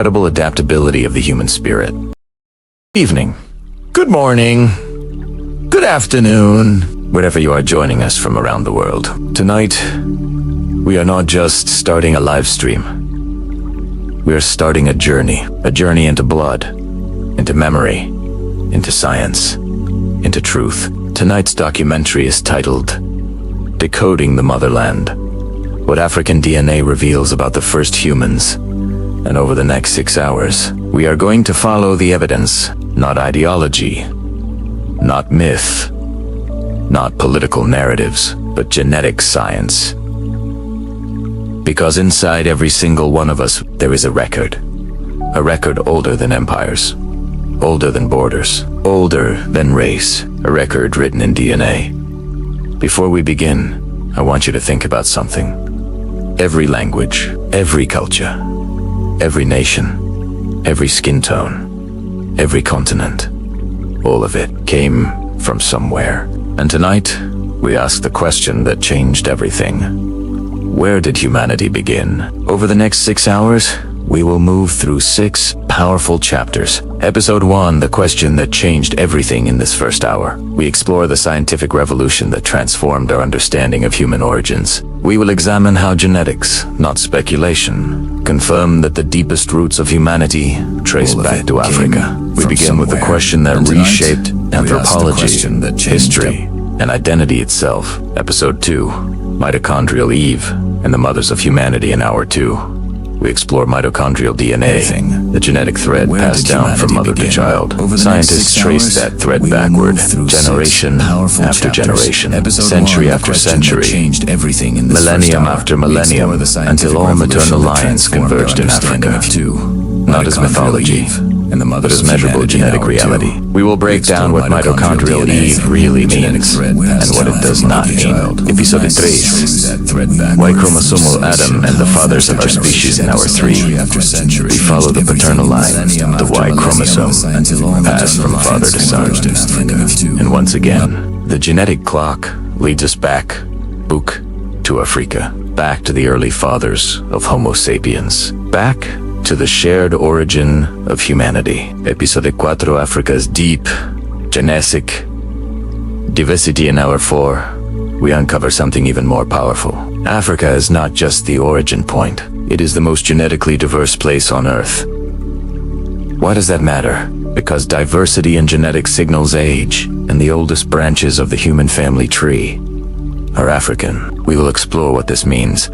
incredible adaptability of the human spirit. Evening. Good morning. Good afternoon. Wherever you are joining us from around the world. Tonight, we are not just starting a live stream. We are starting a journey into blood, into memory, into science, into truth. Tonight's documentary is titled Decoding the Motherland. What African DNA reveals about the first humans. And over the next 6 hours, we are going to follow the evidence, not ideology, not myth, not political narratives, but genetic science. Because inside every single one of us, there is a record older than empires, older than borders, older than race, a record written in DNA. Before we begin, I want you to think about something. Every language, every culture, every nation, every skin tone, every continent, all of it came from somewhere. And tonight, we ask the question that changed everything. Where did humanity begin? Over the next 6 hours, we will move through 6 powerful chapters. Episode 1, the question that changed everything in this first hour. We explore the scientific revolution that transformed our understanding of human origins. We will examine how genetics, not speculation, confirm that the deepest roots of humanity trace back to Africa. We begin with the question that reshaped anthropology, history, and identity itself. Episode 2, Mitochondrial Eve and the Mothers of Humanity in Hour 2. We explore mitochondrial DNA, the genetic thread passed down from mother to child. Scientists trace that thread backward, generation after generation, century after century, millennium after millennium, until all maternal lines converged in Africa. Not as mythology, but as measurable genetic reality. We will break down what mitochondrial Eve really means and what it does not mean. Episode 3, Y chromosomal Adam and the fathers of our species in Hour 3. We follow the paternal line, the Y chromosome, passed from father to son. And once again, the genetic clock leads us back, Book, to Africa, back to the early fathers of Homo sapiens, back to the shared origin of humanity. Episode 4, Africa's deep, genetic diversity in Hour 4. We uncover something even more powerful. Africa is not just the origin point. It is the most genetically diverse place on Earth. Why does that matter? Because diversity in genetics signals age, and the oldest branches of the human family tree are African. We will explore what this means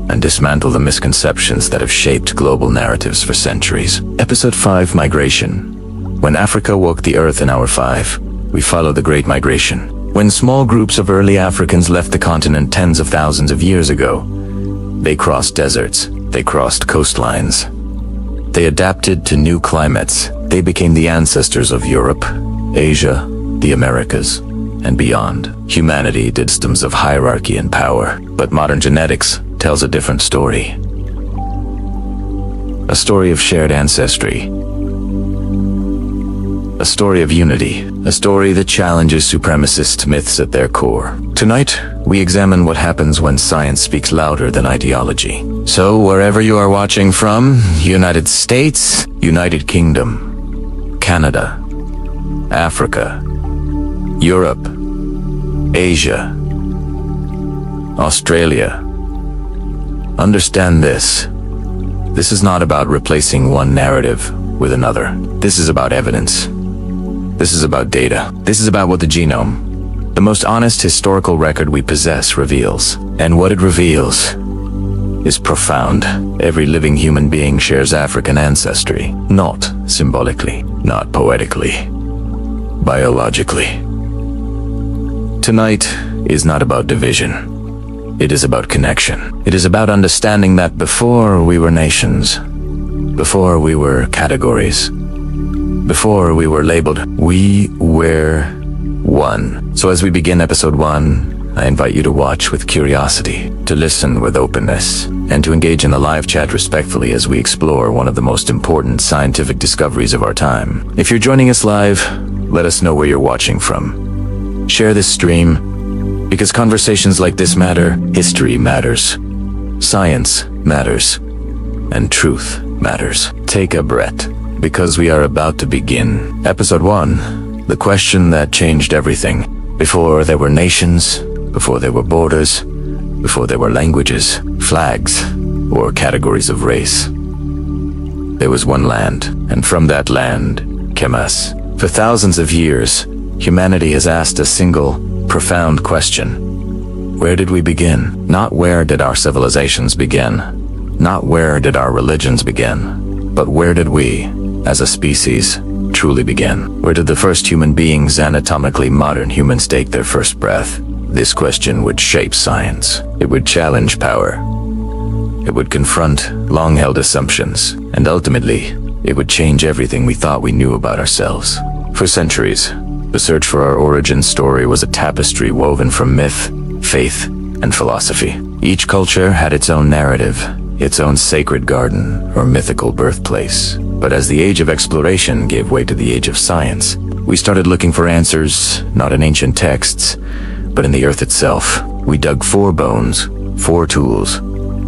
and dismantle the misconceptions that have shaped global narratives for centuries. Episode 5, Migration. When Africa woke the Earth in Hour 5, we follow the Great Migration. When small groups of early Africans left the continent tens of thousands of years ago, they crossed deserts, they crossed coastlines. They adapted to new climates. They became the ancestors of Europe, Asia, the Americas, and beyond. Humanity did systems of hierarchy and power, but modern genetics tells a different story. A story of shared ancestry. A story of unity. A story that challenges supremacist myths at their core. Tonight, we examine what happens when science speaks louder than ideology. So, wherever you are watching from, United States, United Kingdom, Canada, Africa, Europe, Asia, Australia, understand this. This is not about replacing one narrative with another. This is about evidence. This is about data. This is about what the genome, the most honest historical record we possess, reveals. And what it reveals is profound. Every living human being shares African ancestry. Not symbolically, not poetically, biologically. Tonight is not about division. It is about connection. It is about understanding that before we were nations, before we were categories, before we were labeled, we were one. So as we begin episode 1, I invite you to watch with curiosity, to listen with openness, and to engage in the live chat respectfully as we explore one of the most important scientific discoveries of our time. If you're joining us live, let us know where you're watching from. Share this stream, because conversations like this matter, history matters, science matters, and truth matters. Take a breath, because we are about to begin. Episode 1, the question that changed everything. Before there were nations, before there were borders, before there were languages, flags, or categories of race, there was one land, and from that land came us. For thousands of years, humanity has asked a single, profound question. Where did we begin? Not where did our civilizations begin, not where did our religions begin, but where did we, as a species, truly begin? Where did the first human beings, anatomically modern humans, take their first breath? This question would shape science. It would challenge power. It would confront long-held assumptions, and ultimately, it would change everything we thought we knew about ourselves. For centuries, the search for our origin story was a tapestry woven from myth, faith, and philosophy. Each culture had its own narrative, its own sacred garden or mythical birthplace. But as the age of exploration gave way to the age of science, we started looking for answers, not in ancient texts, but in the earth itself. We dug for bones, for tools,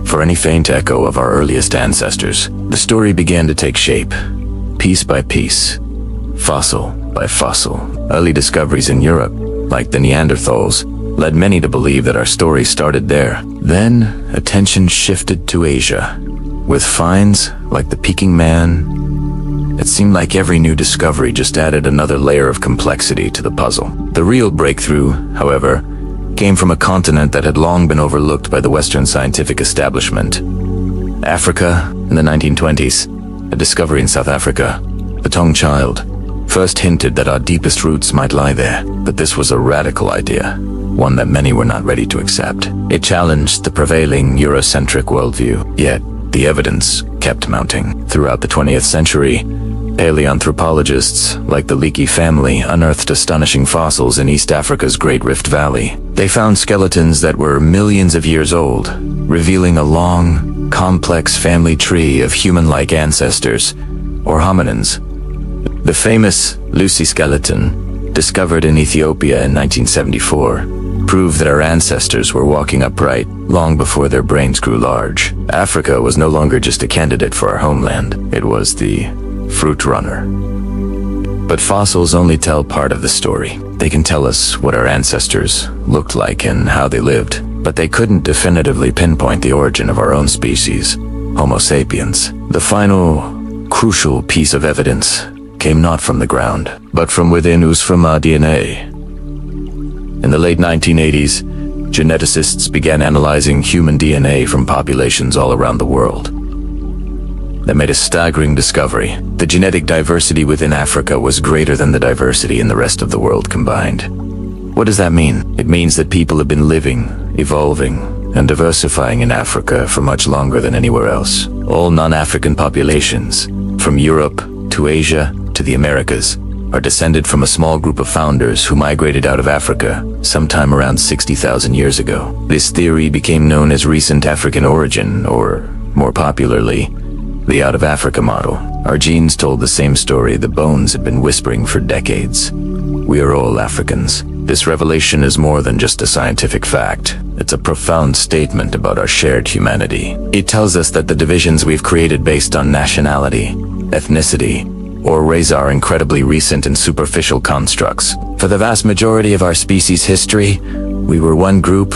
for any faint echo of our earliest ancestors. The story began to take shape, piece by piece, fossil by fossil. Early discoveries in Europe, like the Neanderthals, led many to believe that our story started there. Then, attention shifted to Asia. With finds like the Peking Man, it seemed like every new discovery just added another layer of complexity to the puzzle. The real breakthrough, however, came from a continent that had long been overlooked by the Western scientific establishment. Africa, in the 1920s, a discovery in South Africa, the Tongue Child, first hinted that our deepest roots might lie there. But this was a radical idea, one that many were not ready to accept. It challenged the prevailing Eurocentric worldview, yet the evidence kept mounting. Throughout the 20th century, paleoanthropologists like the Leakey family unearthed astonishing fossils in East Africa's Great Rift Valley. They found skeletons that were millions of years old, revealing a long, complex family tree of human-like ancestors, or hominins. The famous Lucy skeleton, discovered in Ethiopia in 1974, proved that our ancestors were walking upright long before their brains grew large. Africa was no longer just a candidate for our homeland. It was the fruit runner. But fossils only tell part of the story. They can tell us what our ancestors looked like and how they lived, but they couldn't definitively pinpoint the origin of our own species, Homo sapiens. The final, crucial piece of evidence came not from the ground, but from within Usframa DNA. In the late 1980s, geneticists began analyzing human DNA from populations all around the world. They made a staggering discovery. The genetic diversity within Africa was greater than the diversity in the rest of the world combined. What does that mean? It means that people have been living, evolving, and diversifying in Africa for much longer than anywhere else. All non-African populations, from Europe to Asia to the Americas, are descended from a small group of founders who migrated out of Africa sometime around 60,000 years ago. This theory became known as recent African origin, or more popularly, the Out of Africa model. Our genes told the same story the bones had been whispering for decades. We are all Africans. This revelation is more than just a scientific fact. It's a profound statement about our shared humanity. It tells us that the divisions we've created based on nationality, ethnicity, or race are incredibly recent and superficial constructs. For the vast majority of our species' history, we were one group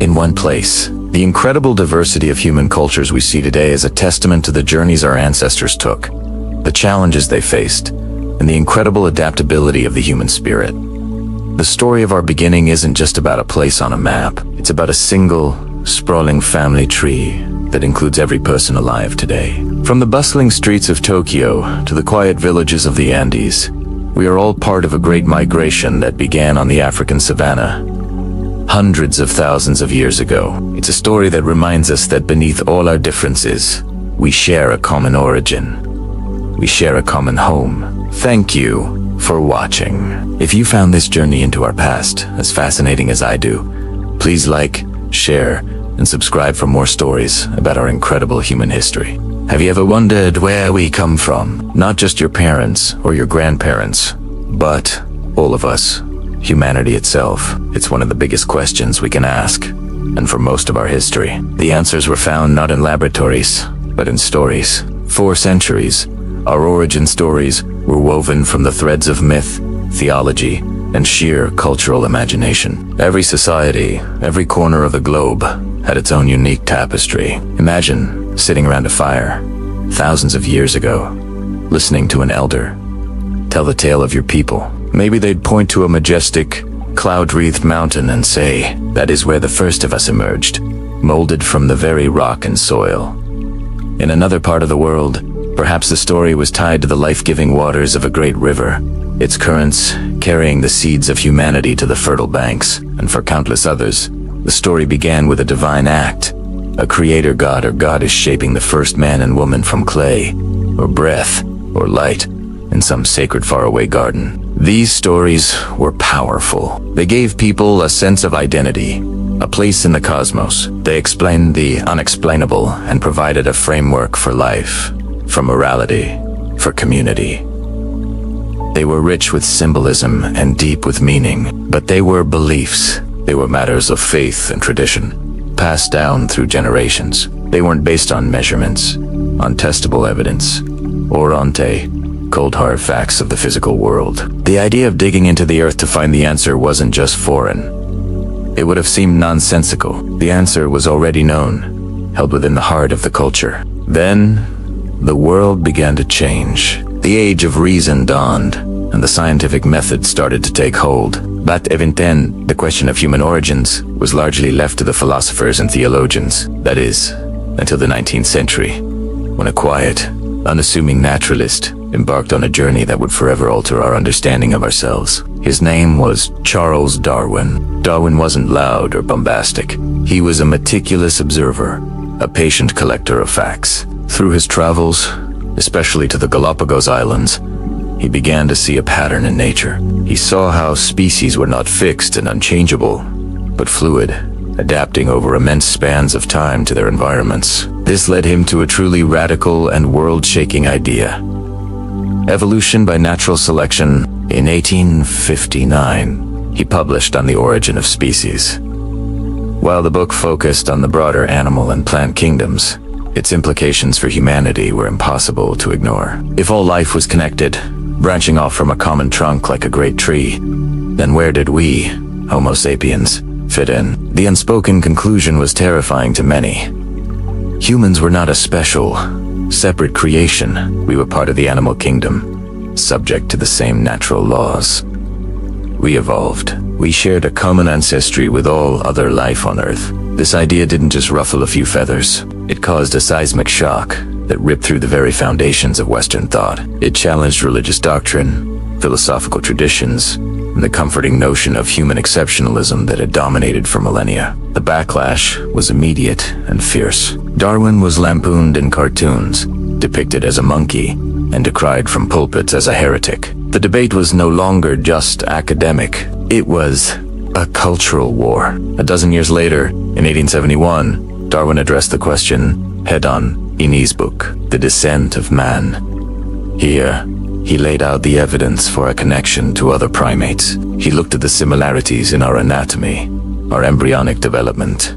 in one place. The incredible diversity of human cultures we see today is a testament to the journeys our ancestors took, the challenges they faced, and the incredible adaptability of the human spirit. The story of our beginning isn't just about a place on a map. It's about a single, sprawling family tree that includes every person alive today. From the bustling streets of Tokyo to the quiet villages of the Andes, we are all part of a great migration that began on the African savanna hundreds of thousands of years ago. It's a story that reminds us that beneath all our differences, we share a common origin. We share a common home. Thank you for watching. If you found this journey into our past as fascinating as I do, please like, share, and subscribe for more stories about our incredible human history. Have you ever wondered where we come from? Not just your parents or your grandparents, but all of us. Humanity itself. It's one of the biggest questions we can ask. And for most of our history, the answers were found not in laboratories, but in stories. For centuries, our origin stories were woven from the threads of myth, theology, and sheer cultural imagination. Every society, every corner of the globe, had its own unique tapestry. Imagine sitting around a fire, thousands of years ago, listening to an elder tell the tale of your people. Maybe they'd point to a majestic, cloud-wreathed mountain and say, "That is where the first of us emerged, molded from the very rock and soil." In another part of the world, perhaps the story was tied to the life-giving waters of a great river, its currents carrying the seeds of humanity to the fertile banks. And for countless others, the story began with a divine act, a creator god or goddess shaping the first man and woman from clay, or breath, or light, in some sacred faraway garden. These stories were powerful. They gave people a sense of identity, a place in the cosmos. They explained the unexplainable and provided a framework for life, for morality, for community. They were rich with symbolism and deep with meaning, but they were beliefs. They were matters of faith and tradition, passed down through generations. They weren't based on measurements, on testable evidence, or on cold hard facts of the physical world. The idea of digging into the earth to find the answer wasn't just foreign. It would have seemed nonsensical. The answer was already known, held within the heart of the culture. Then, the world began to change. The age of reason dawned, and the scientific method started to take hold. But even then, the question of human origins was largely left to the philosophers and theologians. That is, until the 19th century, when a quiet, unassuming naturalist embarked on a journey that would forever alter our understanding of ourselves. His name was Charles Darwin. Darwin wasn't loud or bombastic. He was a meticulous observer, a patient collector of facts. Through his travels, especially to the Galapagos Islands, he began to see a pattern in nature. He saw how species were not fixed and unchangeable, but fluid, adapting over immense spans of time to their environments. This led him to a truly radical and world-shaking idea: evolution by natural selection. In 1859, he published On the Origin of Species. While the book focused on the broader animal and plant kingdoms, its implications for humanity were impossible to ignore. If all life was connected, branching off from a common trunk like a great tree, then where did we, Homo sapiens, fit in? The unspoken conclusion was terrifying to many. Humans were not a special, separate creation. We were part of the animal kingdom, subject to the same natural laws. We evolved. We shared a common ancestry with all other life on Earth. This idea didn't just ruffle a few feathers. It caused a seismic shock that ripped through the very foundations of Western thought. It challenged religious doctrine, philosophical traditions, and the comforting notion of human exceptionalism that had dominated for millennia. The backlash was immediate and fierce. Darwin was lampooned in cartoons, depicted as a monkey, and decried from pulpits as a heretic. The debate was no longer just academic. It was a cultural war. A dozen years later, in 1871, Darwin addressed the question head-on in his book, The Descent of Man. Here, he laid out the evidence for a connection to other primates. He looked at the similarities in our anatomy, our embryonic development,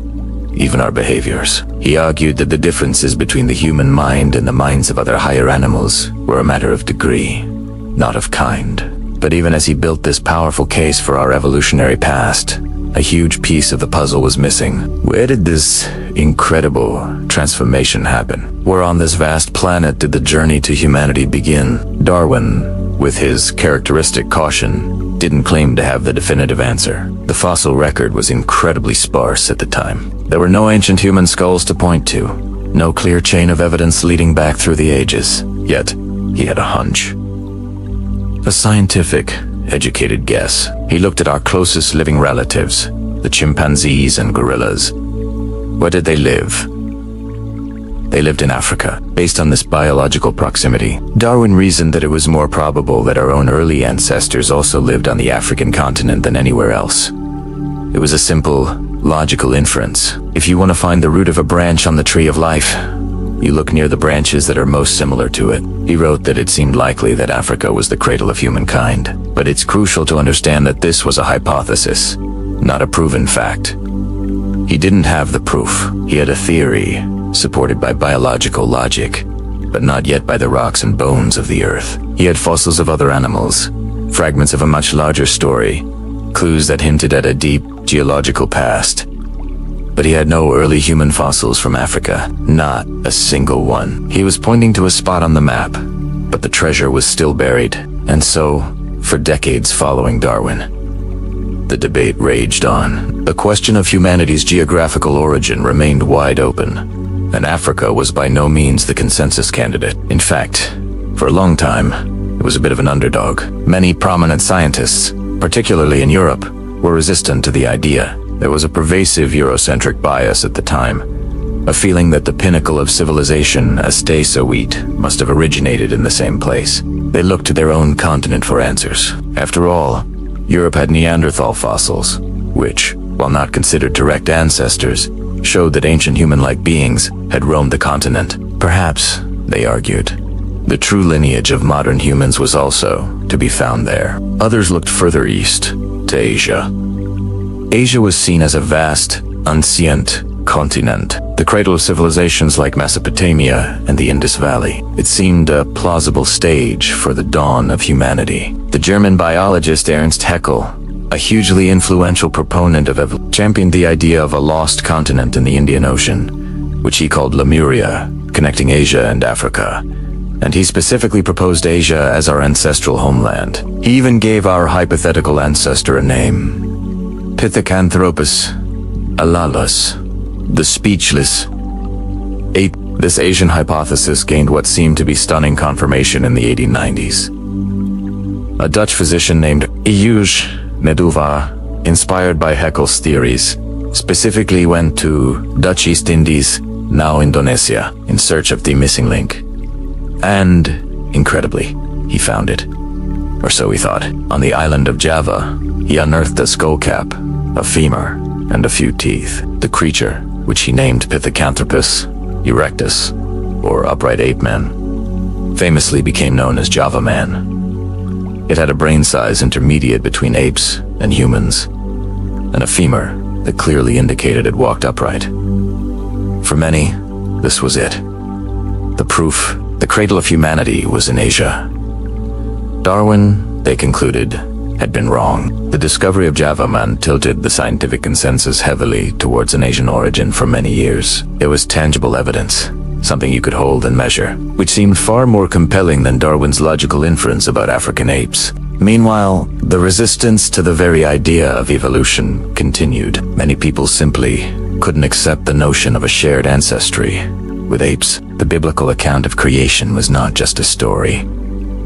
even our behaviors. He argued that the differences between the human mind and the minds of other higher animals were a matter of degree, not of kind. But even as he built this powerful case for our evolutionary past, a huge piece of the puzzle was missing. Where did this incredible transformation happen? Where on this vast planet did the journey to humanity begin? Darwin, with his characteristic caution, didn't claim to have the definitive answer. The fossil record was incredibly sparse at the time. There were no ancient human skulls to point to, no clear chain of evidence leading back through the ages. Yet, he had a hunch. A scientific, educated guess. He looked at our closest living relatives, the chimpanzees and gorillas. Where did they live? They lived in Africa. Based on this biological proximity, Darwin reasoned that it was more probable that our own early ancestors also lived on the African continent than anywhere else. It was a simple, logical inference. If you want to find the root of a branch on the tree of life, you look near the branches that are most similar to it. He wrote that it seemed likely that Africa was the cradle of humankind. But it's crucial to understand that this was a hypothesis, not a proven fact. He didn't have the proof. He had a theory, supported by biological logic. but not yet by the rocks and bones of the earth. He had fossils of other animals, fragments of a much larger story, clues that hinted at a deep geological past. But he had no early human fossils from Africa, not a single one. He was pointing to a spot on the map, but the treasure was still buried, and so, for decades following Darwin, the debate raged on. The question of humanity's geographical origin remained wide open, and Africa was by no means the consensus candidate. In fact, for a long time, it was a bit of an underdog. Many prominent scientists, particularly in Europe, were resistant to the idea. There was a pervasive Eurocentric bias at the time, a feeling that the pinnacle of civilization, as they so eat, must have originated in the same place. They looked to their own continent for answers. After all, Europe had Neanderthal fossils, which, while not considered direct ancestors, showed that ancient human-like beings had roamed the continent. Perhaps, they argued, the true lineage of modern humans was also to be found there. Others looked further east, to Asia. Asia was seen as a vast, ancient continent, the cradle of civilizations like Mesopotamia and the Indus Valley. It seemed a plausible stage for the dawn of humanity. The German biologist Ernst Haeckel, a hugely influential proponent of evolution, championed the idea of a lost continent in the Indian Ocean, which he called Lemuria, connecting Asia and Africa. And he specifically proposed Asia as our ancestral homeland. He even gave our hypothetical ancestor a name: Pithecanthropus alalas, the speechless ape. This Asian hypothesis gained what seemed to be stunning confirmation in the 1890s. A Dutch physician named Euge Meduva, inspired by Haeckel's theories, specifically went to Dutch East Indies, now Indonesia, in search of the missing link. And, incredibly, he found it. Or so he thought. On the island of Java, he unearthed a skull cap, a femur, and a few teeth. The creature, which he named Pithecanthropus erectus, or upright ape man, famously became known as Java Man. It had a brain size intermediate between apes and humans, and a femur that clearly indicated it walked upright. For many, this was it. The proof, the cradle of humanity, was in Asia. Darwin, they concluded, had been wrong. The discovery of Java Man tilted the scientific consensus heavily towards an Asian origin for many years. There was tangible evidence, something you could hold and measure, which seemed far more compelling than Darwin's logical inference about African apes. Meanwhile, the resistance to the very idea of evolution continued. Many people simply couldn't accept the notion of a shared ancestry with apes. The biblical account of creation was not just a story.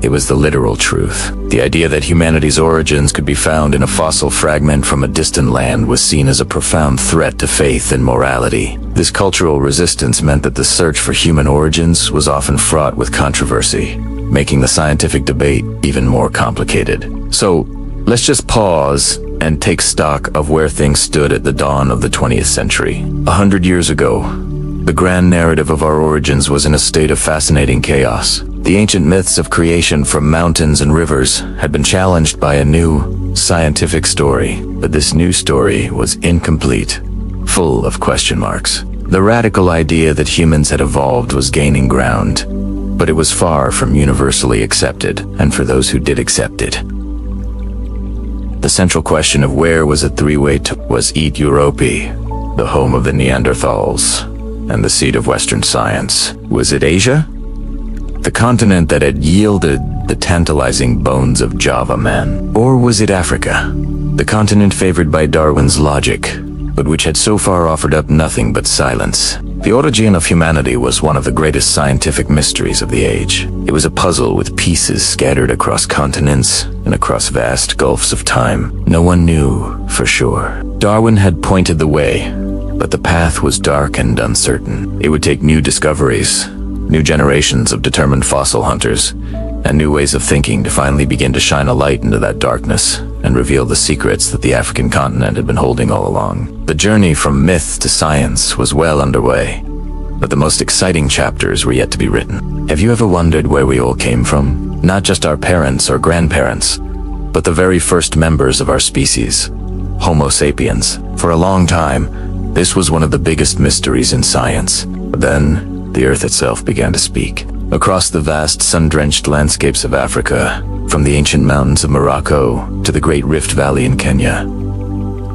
It was the literal truth. The idea that humanity's origins could be found in a fossil fragment from a distant land was seen as a profound threat to faith and morality. This cultural resistance meant that the search for human origins was often fraught with controversy, making the scientific debate even more complicated. So, let's just pause and take stock of where things stood at the dawn of the 20th century. 100 years ago, the grand narrative of our origins was in a state of fascinating chaos. The ancient myths of creation from mountains and rivers had been challenged by a new, scientific story, but this new story was incomplete, full of question marks. The radical idea that humans had evolved was gaining ground, but it was far from universally accepted, and for those who did accept it, the central question of where was a three-way was East Europe, the home of the Neanderthals, and the seat of Western science. Was it Asia? The continent that had yielded the tantalizing bones of Java Man? Or was it Africa? The continent favored by Darwin's logic, but which had so far offered up nothing but silence. The origin of humanity was one of the greatest scientific mysteries of the age. It was a puzzle with pieces scattered across continents and across vast gulfs of time. No one knew for sure. Darwin had pointed the way, but the path was dark and uncertain. It would take new discoveries, new generations of determined fossil hunters, and new ways of thinking to finally begin to shine a light into that darkness and reveal the secrets that the African continent had been holding all along. The journey from myth to science was well underway, but the most exciting chapters were yet to be written. Have you ever wondered where we all came from? Not just our parents or grandparents, but the very first members of our species, Homo sapiens. For a long time, this was one of the biggest mysteries in science. But then, the Earth itself began to speak. across the vast sun-drenched landscapes of Africa, from the ancient mountains of Morocco to the Great Rift Valley in Kenya.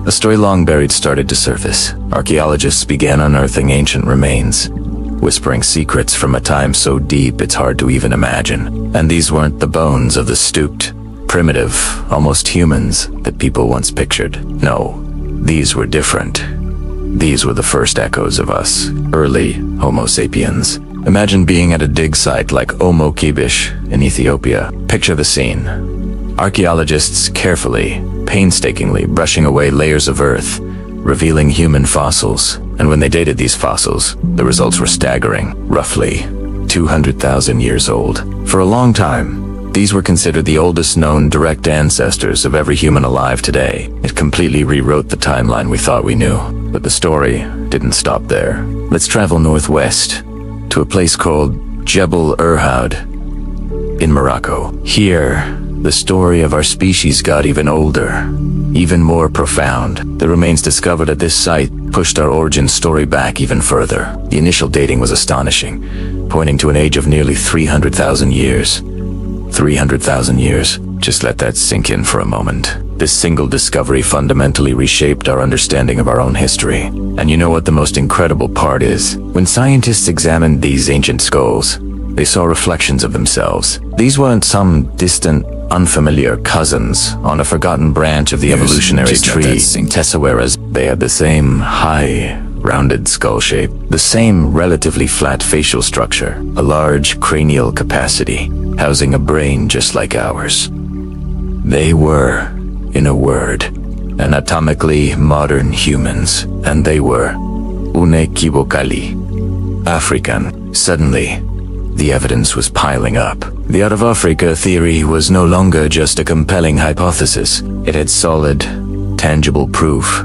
A story long buried started to surface. Archaeologists began unearthing ancient remains, whispering secrets from a time so deep it's hard to even imagine. And these weren't the bones of the stooped, primitive, almost humans that people once pictured. No, these were different. These were the first echoes of us, early Homo sapiens. Imagine being at a dig site like Omo Kibish in Ethiopia. Picture the scene. Archaeologists carefully, painstakingly brushing away layers of earth, revealing human fossils. And when they dated these fossils, the results were staggering. Roughly 200,000 years old. For a long time, these were considered the oldest known direct ancestors of every human alive today. It completely rewrote the timeline we thought we knew. But the story didn't stop there. Let's travel northwest to a place called Jebel Irhoud in Morocco. Here, the story of our species got even older, even more profound. The remains discovered at this site pushed our origin story back even further. The initial dating was astonishing, pointing to an age of nearly 300,000 years. 300,000 years. Just let that sink in for a moment. This single discovery fundamentally reshaped our understanding of our own history. And you know what the most incredible part is? When scientists examined these ancient skulls, they saw reflections of themselves. These weren't some distant, unfamiliar cousins on a forgotten branch of the evolutionary tree, Tessewaras. They had the same high, rounded skull shape, the same relatively flat facial structure, a large cranial capacity, housing a brain just like ours. They were, in a word, anatomically modern humans, and they were unequivocally African. Suddenly, the evidence was piling up. The Out of Africa theory was no longer just a compelling hypothesis. It had solid, tangible proof,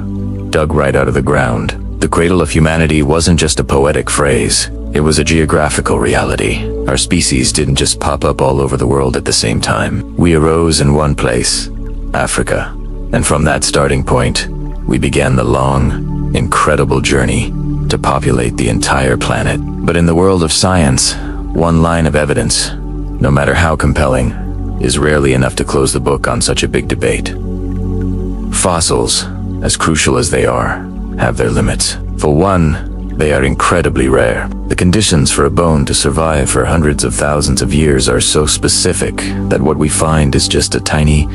dug right out of the ground. The cradle of humanity wasn't just a poetic phrase. It was a geographical reality. Our species didn't just pop up all over the world at the same time. We arose in one place, Africa. And from that starting point, we began the long, incredible journey to populate the entire planet. But in the world of science, one line of evidence, no matter how compelling, is rarely enough to close the book on such a big debate. Fossils, as crucial as they are, have their limits. For one, they are incredibly rare. The conditions for a bone to survive for hundreds of thousands of years are so specific that what we find is just a tiny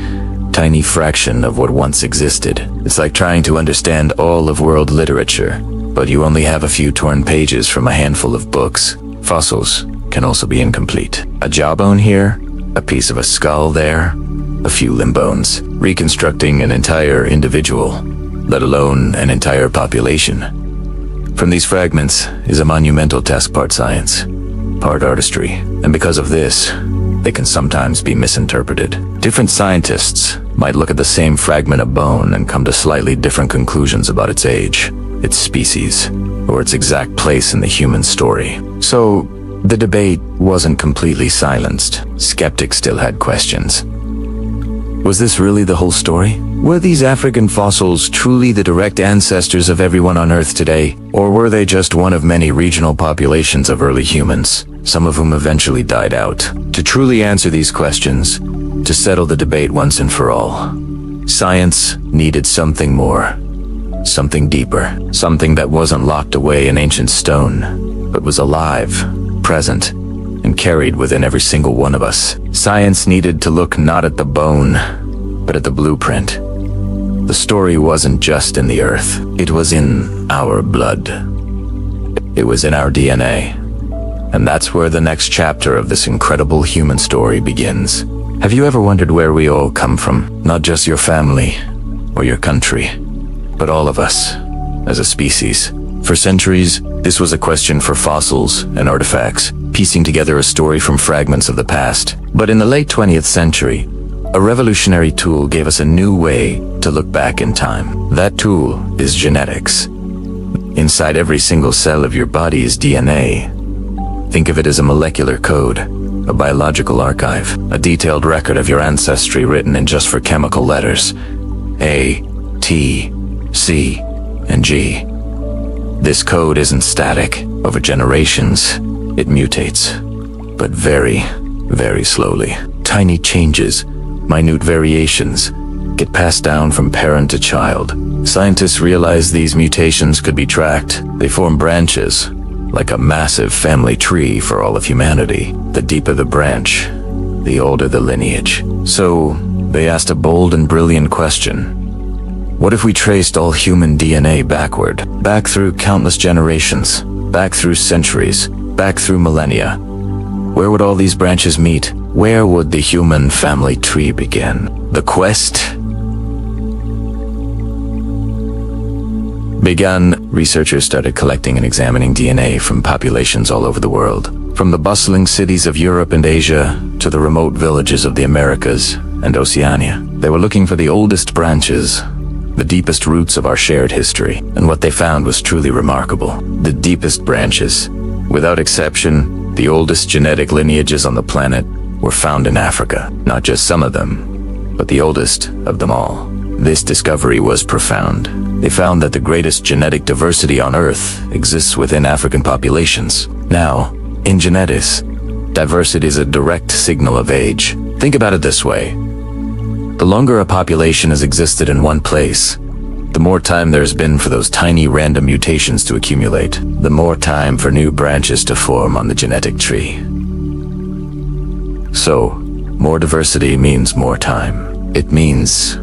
fraction of what once existed. It's like trying to understand all of world literature, but you only have a few torn pages from a handful of books. Fossils can also be incomplete. A jawbone here, a piece of a skull there, a few limb bones. Reconstructing an entire individual, let alone an entire population. From these fragments is a monumental task, part science, part artistry, and because of this, they can sometimes be misinterpreted. Different scientists might look at the same fragment of bone and come to slightly different conclusions about its age, its species, or its exact place in the human story. So, the debate wasn't completely silenced. Skeptics still had questions. Was this really the whole story? Were these African fossils truly the direct ancestors of everyone on Earth today? Or were they just one of many regional populations of early humans, some of whom eventually died out? To truly answer these questions, to settle the debate once and for all, science needed something more, something deeper, something that wasn't locked away in ancient stone, but was alive, present, and carried within every single one of us. Science needed to look not at the bone, but at the blueprint. The story wasn't just in the earth. It was in our blood. It was in our DNA. And that's where the next chapter of this incredible human story begins. Have you ever wondered where we all come from? Not just your family or your country, but all of us as a species. For centuries, this was a question for fossils and artifacts, piecing together a story from fragments of the past. But in the late 20th century, a revolutionary tool gave us a new way to look back in time. That tool is genetics. Inside every single cell of your body is DNA. Think of it as a molecular code, a biological archive, a detailed record of your ancestry written in just for chemical letters: A, T, C, and G. This code isn't static. Over generations, it mutates. but very, very slowly. Tiny changes, minute variations, get passed down from parent to child. Scientists realized these mutations could be tracked. They form branches, like a massive family tree for all of humanity. The deeper the branch, the older the lineage. So, they asked a bold and brilliant question. What if we traced all human DNA backward, back through countless generations, back through centuries, back through millennia? Where would all these branches meet? Where would the human family tree begin? The quest began. Researchers started collecting and examining DNA from populations all over the world, from the bustling cities of Europe and Asia to the remote villages of the Americas and Oceania. They were looking for the oldest branches, the deepest roots of our shared history, and what they found was truly remarkable. The deepest branches, without exception, the oldest genetic lineages on the planet were found in Africa. Not just some of them, but the oldest of them all. This discovery was profound. They found that the greatest genetic diversity on Earth exists within African populations. Now, in genetics, diversity is a direct signal of age. Think about it this way. The longer a population has existed in one place, the more time there's been for those tiny random mutations to accumulate, the more time for new branches to form on the genetic tree. So, more diversity means more time. It means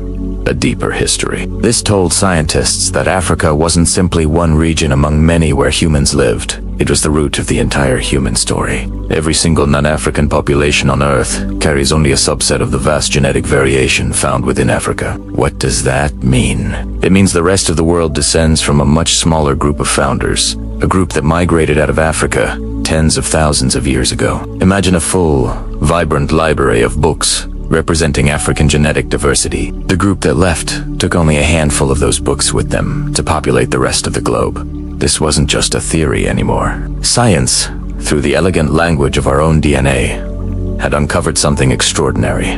a deeper history. This told scientists that Africa wasn't simply one region among many where humans lived. It was the root of the entire human story. Every single non-African population on Earth carries only a subset of the vast genetic variation found within Africa. What does that mean? It means the rest of the world descends from a much smaller group of founders, a group that migrated out of Africa tens of thousands of years ago. Imagine a full, vibrant library of books representing African genetic diversity. The group that left took only a handful of those books with them to populate the rest of the globe. This wasn't just a theory anymore. Science, through the elegant language of our own DNA, had uncovered something extraordinary.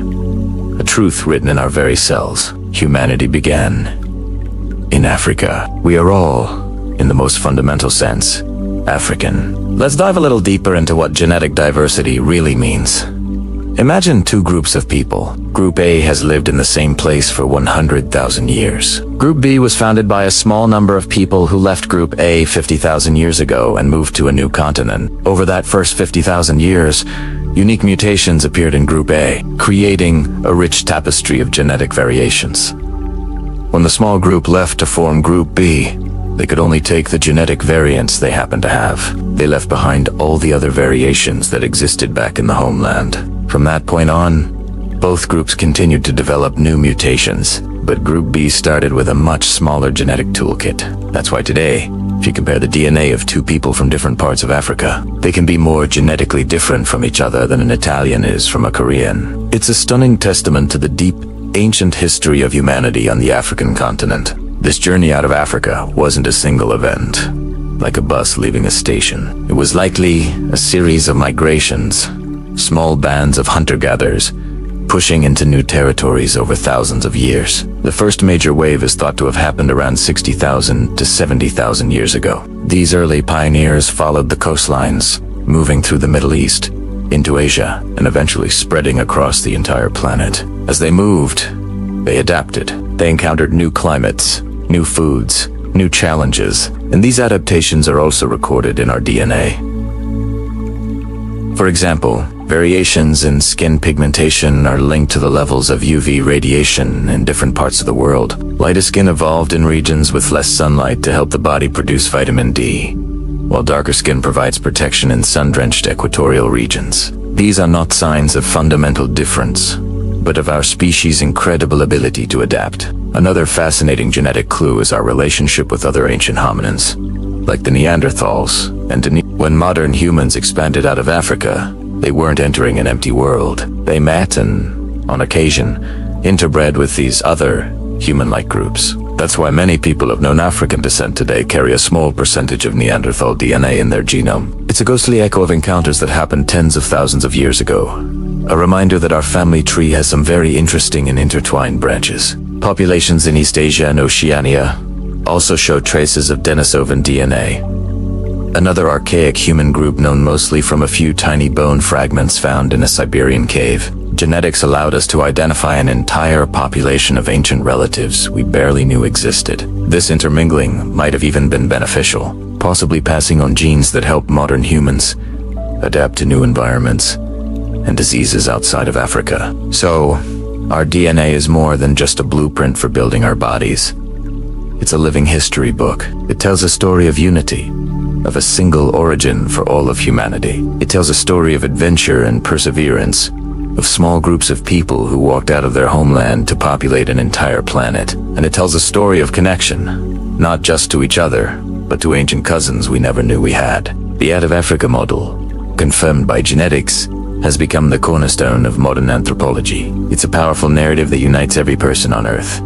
A truth written in our very cells. Humanity began in Africa. We are all, in the most fundamental sense, African. Let's dive a little deeper into what genetic diversity really means. Imagine two groups of people. Group A has lived in the same place for 100,000 years. Group B was founded by a small number of people who left Group A 50,000 years ago and moved to a new continent. Over that first 50,000 years, unique mutations appeared in Group A, creating a rich tapestry of genetic variations. When the small group left to form Group B, they could only take the genetic variants they happened to have. They left behind all the other variations that existed back in the homeland. From that point on, both groups continued to develop new mutations, but Group B started with a much smaller genetic toolkit. That's why today, if you compare the DNA of two people from different parts of Africa, they can be more genetically different from each other than an Italian is from a Korean. It's a stunning testament to the deep, ancient history of humanity on the African continent. This journey out of Africa wasn't a single event, like a bus leaving a station. It was likely a series of migrations, small bands of hunter-gatherers, pushing into new territories over thousands of years. The first major wave is thought to have happened around 60,000 to 70,000 years ago. These early pioneers followed the coastlines, moving through the Middle East, into Asia, and eventually spreading across the entire planet. As they moved, they adapted. They encountered new climates, new foods, new challenges, and these adaptations are also recorded in our DNA. For example, variations in skin pigmentation are linked to the levels of UV radiation in different parts of the world. Lighter skin evolved in regions with less sunlight to help the body produce vitamin D, while darker skin provides protection in sun-drenched equatorial regions. These are not signs of fundamental difference, but of our species' incredible ability to adapt. Another fascinating genetic clue is our relationship with other ancient hominins, like the Neanderthals and when modern humans expanded out of Africa, they weren't entering an empty world. They met and, on occasion, interbred with these other human-like groups. That's why many people of known African descent today carry a small percentage of Neanderthal DNA in their genome. It's a ghostly echo of encounters that happened tens of thousands of years ago. A reminder that our family tree has some very interesting and intertwined branches. Populations in East Asia and Oceania also show traces of Denisovan DNA. another archaic human group known mostly from a few tiny bone fragments found in a Siberian cave. Genetics allowed us to identify an entire population of ancient relatives we barely knew existed. This intermingling might have even been beneficial, possibly passing on genes that help modern humans adapt to new environments and diseases outside of Africa. So, our DNA is more than just a blueprint for building our bodies. It's a living history book. It tells a story of unity, of a single origin for all of humanity. It tells a story of adventure and perseverance, of small groups of people who walked out of their homeland to populate an entire planet. And it tells a story of connection, not just to each other, but to ancient cousins we never knew we had. The Out of Africa model, confirmed by genetics, has become the cornerstone of modern anthropology. It's a powerful narrative that unites every person on Earth.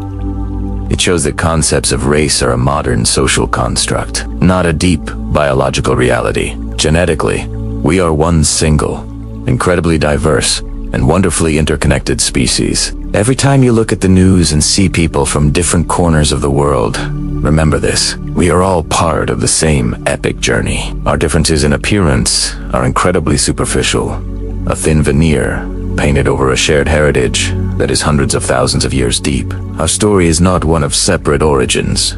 It shows that concepts of race are a modern social construct, not a deep biological reality. Genetically, we are one single, incredibly diverse, and wonderfully interconnected species. Every time you look at the news and see people from different corners of the world, remember this: we are all part of the same epic journey. Our differences in appearance are incredibly superficial, a thin veneer painted over a shared heritage that is hundreds of thousands of years deep. Our story is not one of separate origins,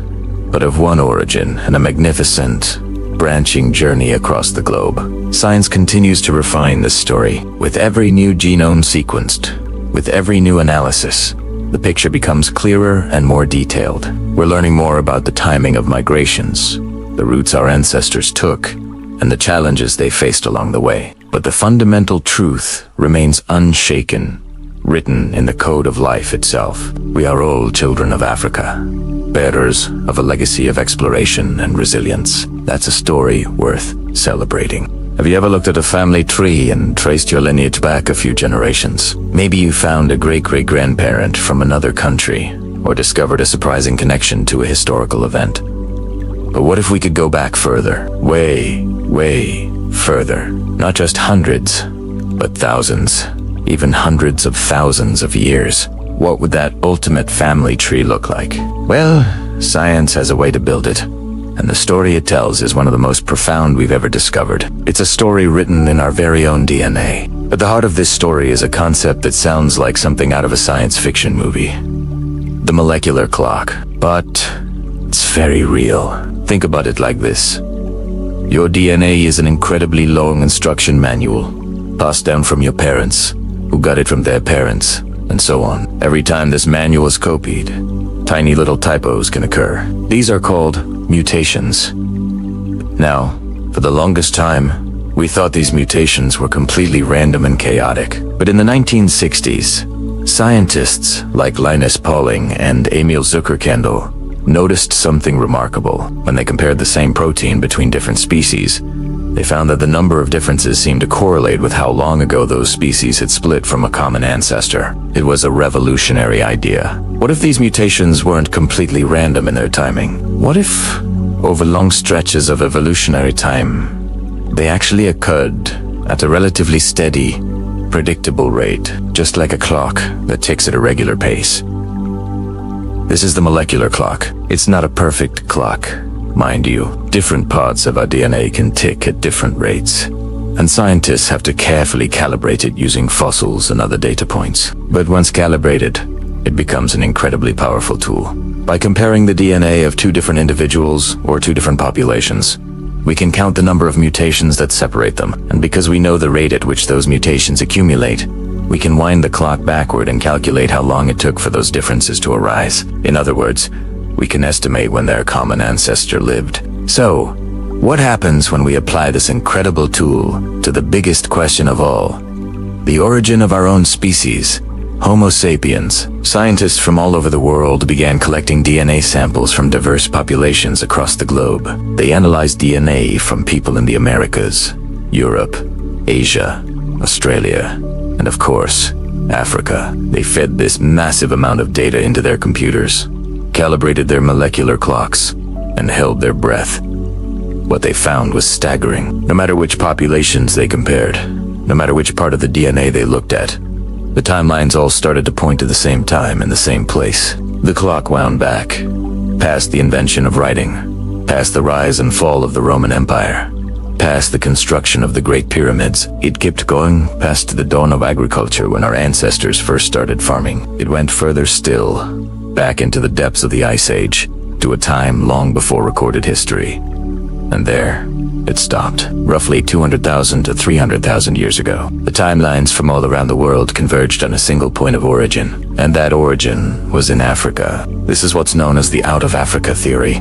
but of one origin and a magnificent, branching journey across the globe. Science continues to refine this story. With every new genome sequenced, with every new analysis, the picture becomes clearer and more detailed. We're learning more about the timing of migrations, the routes our ancestors took, and the challenges they faced along the way. But the fundamental truth remains unshaken, written in the code of life itself. We are all children of Africa, bearers of a legacy of exploration and resilience. That's a story worth celebrating. Have you ever looked at a family tree and traced your lineage back a few generations? Maybe you found a great-great-grandparent from another country, or discovered a surprising connection to a historical event. But what if we could go back further? Way, way further. Not just hundreds, but thousands, even hundreds of thousands of years. What would that ultimate family tree look like? Well, science has a way to build it, and the story it tells is one of the most profound we've ever discovered. It's a story written in our very own DNA. At the heart of this story is a concept that sounds like something out of a science fiction movie: the molecular clock. But it's very real. Think about it like this. Your DNA is an incredibly long instruction manual, passed down from your parents, who got it from their parents, and so on. Every time this manual is copied, tiny little typos can occur. These are called mutations. Now, for the longest time, we thought these mutations were completely random and chaotic. But in the 1960s, scientists like Linus Pauling and Emil Zuckerkandl noticed something remarkable. When they compared the same protein between different species, they found that the number of differences seemed to correlate with how long ago those species had split from a common ancestor. It was a revolutionary idea. What if these mutations weren't completely random in their timing? What if, over long stretches of evolutionary time, they actually occurred at a relatively steady, predictable rate, just like a clock that ticks at a regular pace? This is the molecular clock. It's not a perfect clock, mind you. Different parts of our DNA can tick at different rates, and scientists have to carefully calibrate it using fossils and other data points. But once calibrated, it becomes an incredibly powerful tool. By comparing the DNA of two different individuals or two different populations, we can count the number of mutations that separate them, and because we know the rate at which those mutations accumulate, we can wind the clock backward and calculate how long it took for those differences to arise. In other words, we can estimate when their common ancestor lived. So, what happens when we apply this incredible tool to the biggest question of all, the origin of our own species, Homo sapiens? Scientists from all over the world began collecting DNA samples from diverse populations across the globe. They analyzed DNA from people in the Americas, Europe, Asia, Australia, and of course, Africa. They fed this massive amount of data into their computers, calibrated their molecular clocks, and held their breath. What they found was staggering. No matter which populations they compared, no matter which part of the DNA they looked at, the timelines all started to point to the same time in the same place. The clock wound back, past the invention of writing, past the rise and fall of the Roman Empire, past the construction of the Great Pyramids. It kept going past the dawn of agriculture when our ancestors first started farming. It went further still, back into the depths of the Ice Age, to a time long before recorded history. And there, it stopped, roughly 200,000 to 300,000 years ago. The timelines from all around the world converged on a single point of origin, and that origin was in Africa. This is what's known as the Out of Africa theory.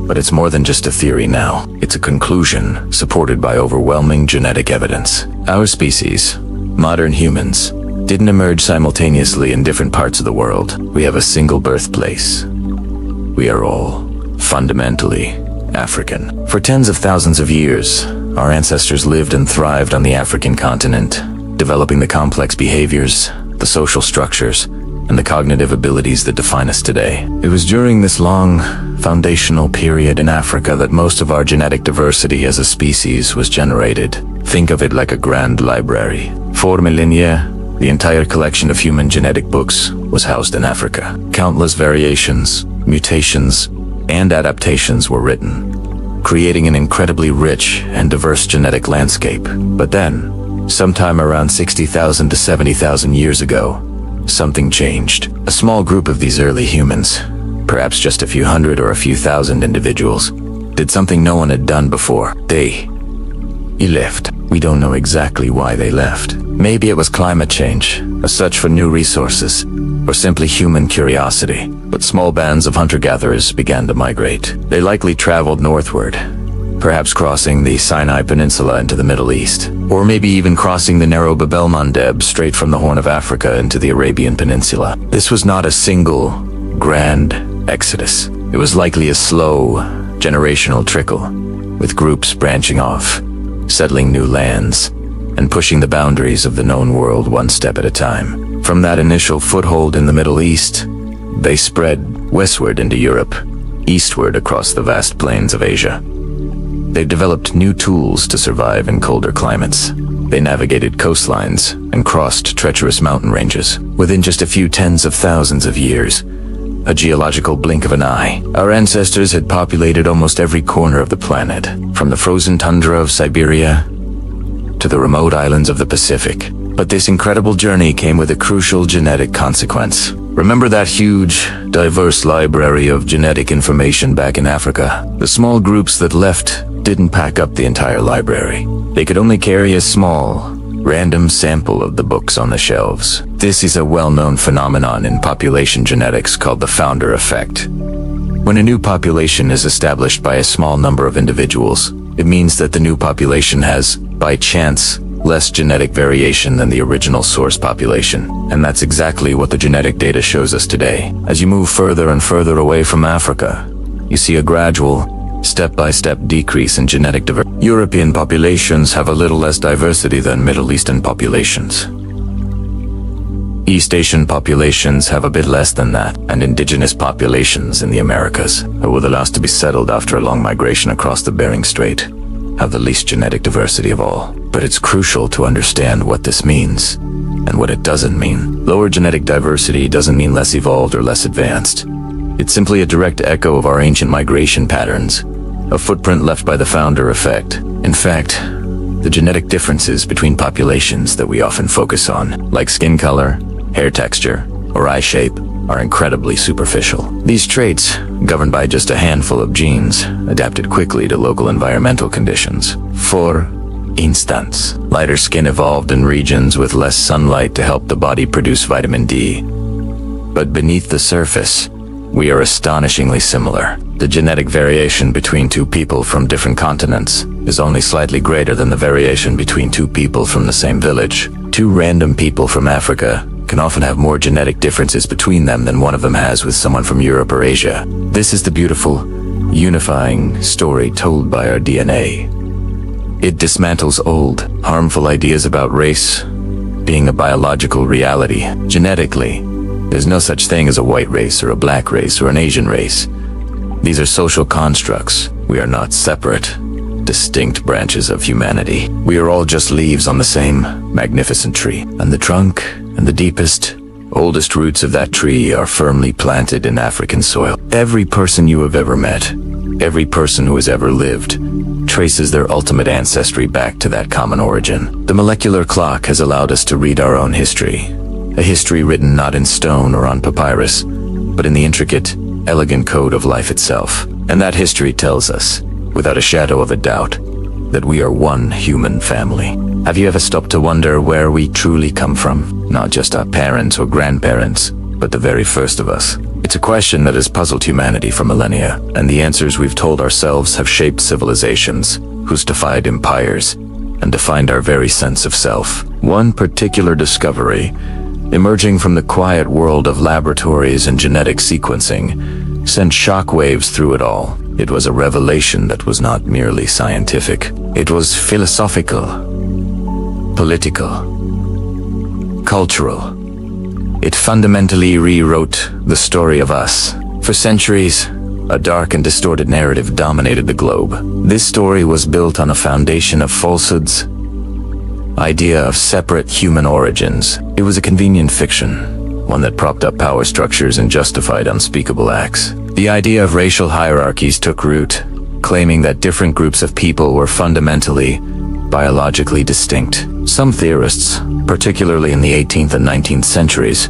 But it's more than just a theory now. It's a conclusion supported by overwhelming genetic evidence. Our species, modern humans, didn't emerge simultaneously in different parts of the world. We have a single birthplace. We are all fundamentally African. For tens of thousands of years, our ancestors lived and thrived on the African continent, developing the complex behaviors, the social structures, and the cognitive abilities that define us today. It was during this long, foundational period in Africa that most of our genetic diversity as a species was generated. Think of it like a grand library. For millennia, the entire collection of human genetic books was housed in Africa. Countless variations, mutations, and adaptations were written, creating an incredibly rich and diverse genetic landscape. But then, sometime around 60,000 to 70,000 years ago, something changed. A small group of these early humans, perhaps just a few hundred or a few thousand individuals, did something no one had done before. They left. We don't know exactly why they left. Maybe it was climate change, a search for new resources, or simply human curiosity. But small bands of hunter-gatherers began to migrate. They likely traveled northward, perhaps crossing the Sinai Peninsula into the Middle East, or maybe even crossing the narrow Bab el-Mandeb straight from the Horn of Africa into the Arabian Peninsula. This was not a single, grand exodus. It was likely a slow, generational trickle, with groups branching off, settling new lands, and pushing the boundaries of the known world one step at a time. From that initial foothold in the Middle East, they spread westward into Europe, eastward across the vast plains of Asia. They developed new tools to survive in colder climates. They navigated coastlines and crossed treacherous mountain ranges. Within just a few tens of thousands of years, a geological blink of an eye, our ancestors had populated almost every corner of the planet, from the frozen tundra of Siberia to the remote islands of the Pacific. But this incredible journey came with a crucial genetic consequence. Remember that huge, diverse library of genetic information back in Africa? The small groups that left didn't pack up the entire library. They could only carry a small, random sample of the books on the shelves. This is a well-known phenomenon in population genetics called the founder effect. When a new population is established by a small number of individuals, it means that the new population has, by chance, less genetic variation than the original source population. And that's exactly what the genetic data shows us today. As you move further and further away from Africa, you see a gradual, step-by-step decrease in genetic diversity. European populations have a little less diversity than Middle Eastern populations. East Asian populations have a bit less than that, and indigenous populations in the Americas, who were the last to be settled after a long migration across the Bering Strait, have the least genetic diversity of all. But it's crucial to understand what this means, and what it doesn't mean. Lower genetic diversity doesn't mean less evolved or less advanced. It's simply a direct echo of our ancient migration patterns, a footprint left by the founder effect. In fact, the genetic differences between populations that we often focus on, like skin color, hair texture, or eye shape, are incredibly superficial. These traits, governed by just a handful of genes, adapted quickly to local environmental conditions. For instance, lighter skin evolved in regions with less sunlight to help the body produce vitamin D. But beneath the surface, we are astonishingly similar. The genetic variation between two people from different continents is only slightly greater than the variation between two people from the same village. Two random people from Africa can often have more genetic differences between them than one of them has with someone from Europe or Asia. This is the beautiful, unifying story told by our DNA. It dismantles old, harmful ideas about race being a biological reality. Genetically, there's no such thing as a white race or a black race or an Asian race. These are social constructs. We are not separate, distinct branches of humanity. We are all just leaves on the same magnificent tree, and the trunk and the deepest, oldest roots of that tree are firmly planted in African soil. Every person you have ever met, every person who has ever lived, traces their ultimate ancestry back to that common origin. The molecular clock has allowed us to read our own history, a history written not in stone or on papyrus, but in the intricate, elegant code of life itself. And that history tells us, without a shadow of a doubt, that we are one human family. Have you ever stopped to wonder where we truly come from? Not just our parents or grandparents, but the very first of us. It's a question that has puzzled humanity for millennia, and the answers we've told ourselves have shaped civilizations, who's defied empires, and defined our very sense of self. One particular discovery, emerging from the quiet world of laboratories and genetic sequencing, sent shockwaves through it all. It was a revelation that was not merely scientific. It was philosophical, political, cultural. It fundamentally rewrote the story of us. For centuries, a dark and distorted narrative dominated the globe. This story was built on a foundation of falsehoods, idea of separate human origins. It was a convenient fiction, one that propped up power structures and justified unspeakable acts. The idea of racial hierarchies took root, claiming that different groups of people were fundamentally, biologically distinct. Some theorists, particularly in the 18th and 19th centuries,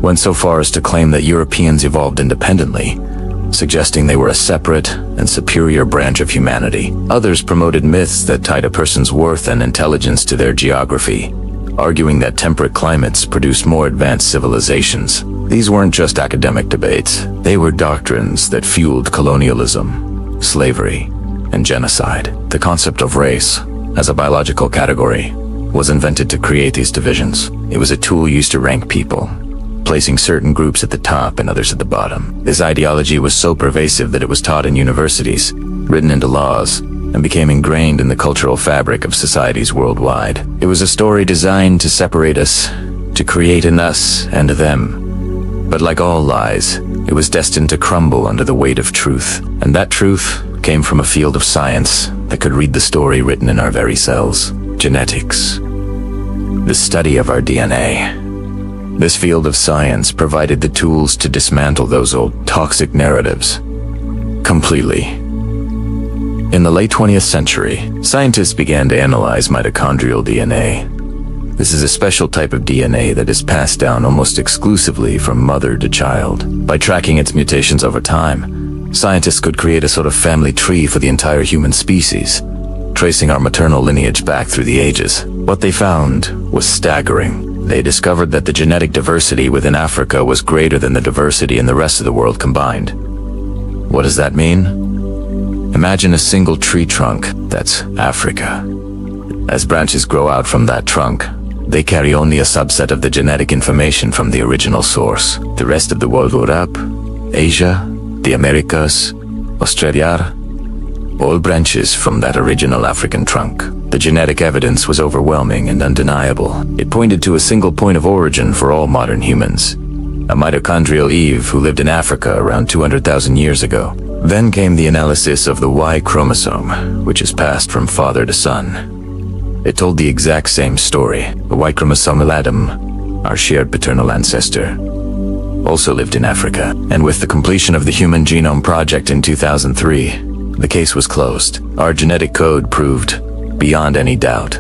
went so far as to claim that Europeans evolved independently, suggesting they were a separate and superior branch of humanity. Others promoted myths that tied a person's worth and intelligence to their geography, arguing that temperate climates produced more advanced civilizations. These weren't just academic debates. They were doctrines that fueled colonialism, slavery, and genocide. The concept of race, as a biological category, was invented to create these divisions. It was a tool used to rank people, placing certain groups at the top and others at the bottom. This ideology was so pervasive that it was taught in universities, written into laws, and became ingrained in the cultural fabric of societies worldwide. It was a story designed to separate us, to create an us and a them. But like all lies, it was destined to crumble under the weight of truth. And that truth came from a field of science that could read the story written in our very cells. Genetics. The study of our DNA. This field of science provided the tools to dismantle those old toxic narratives completely. In the late 20th century, scientists began to analyze mitochondrial DNA. This is a special type of DNA that is passed down almost exclusively from mother to child. By tracking its mutations over time, scientists could create a sort of family tree for the entire human species, tracing our maternal lineage back through the ages. What they found was staggering. They discovered that the genetic diversity within Africa was greater than the diversity in the rest of the world combined. What does that mean? Imagine a single tree trunk, that's Africa. As branches grow out from that trunk, they carry only a subset of the genetic information from the original source. The rest of the world, Europe, Asia, the Americas, Australia, all branches from that original African trunk. The genetic evidence was overwhelming and undeniable. It pointed to a single point of origin for all modern humans, a mitochondrial Eve who lived in Africa around 200,000 years ago. Then came the analysis of the Y chromosome, which is passed from father to son. It told the exact same story. The Y chromosomal Adam, our shared paternal ancestor, also lived in Africa. And with the completion of the Human Genome Project in 2003, the case was closed. Our genetic code proved, beyond any doubt,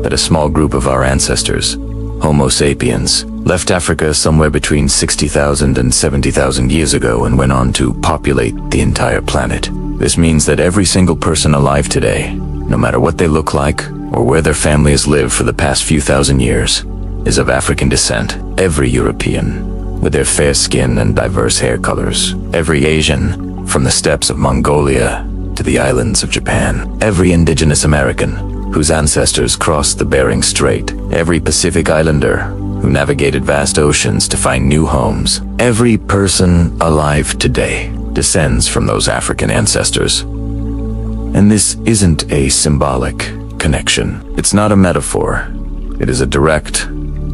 that a small group of our ancestors, Homo sapiens, left Africa somewhere between 60,000 and 70,000 years ago and went on to populate the entire planet. This means that every single person alive today, no matter what they look like or where their families lived for the past few thousand years, is of African descent. Every European, with their fair skin and diverse hair colors. Every Asian, from the steppes of Mongolia to the islands of Japan. Every indigenous American, whose ancestors crossed the Bering Strait. Every Pacific Islander, who navigated vast oceans to find new homes. Every person alive today descends from those African ancestors. And this isn't a symbolic connection. It's not a metaphor. It is a direct,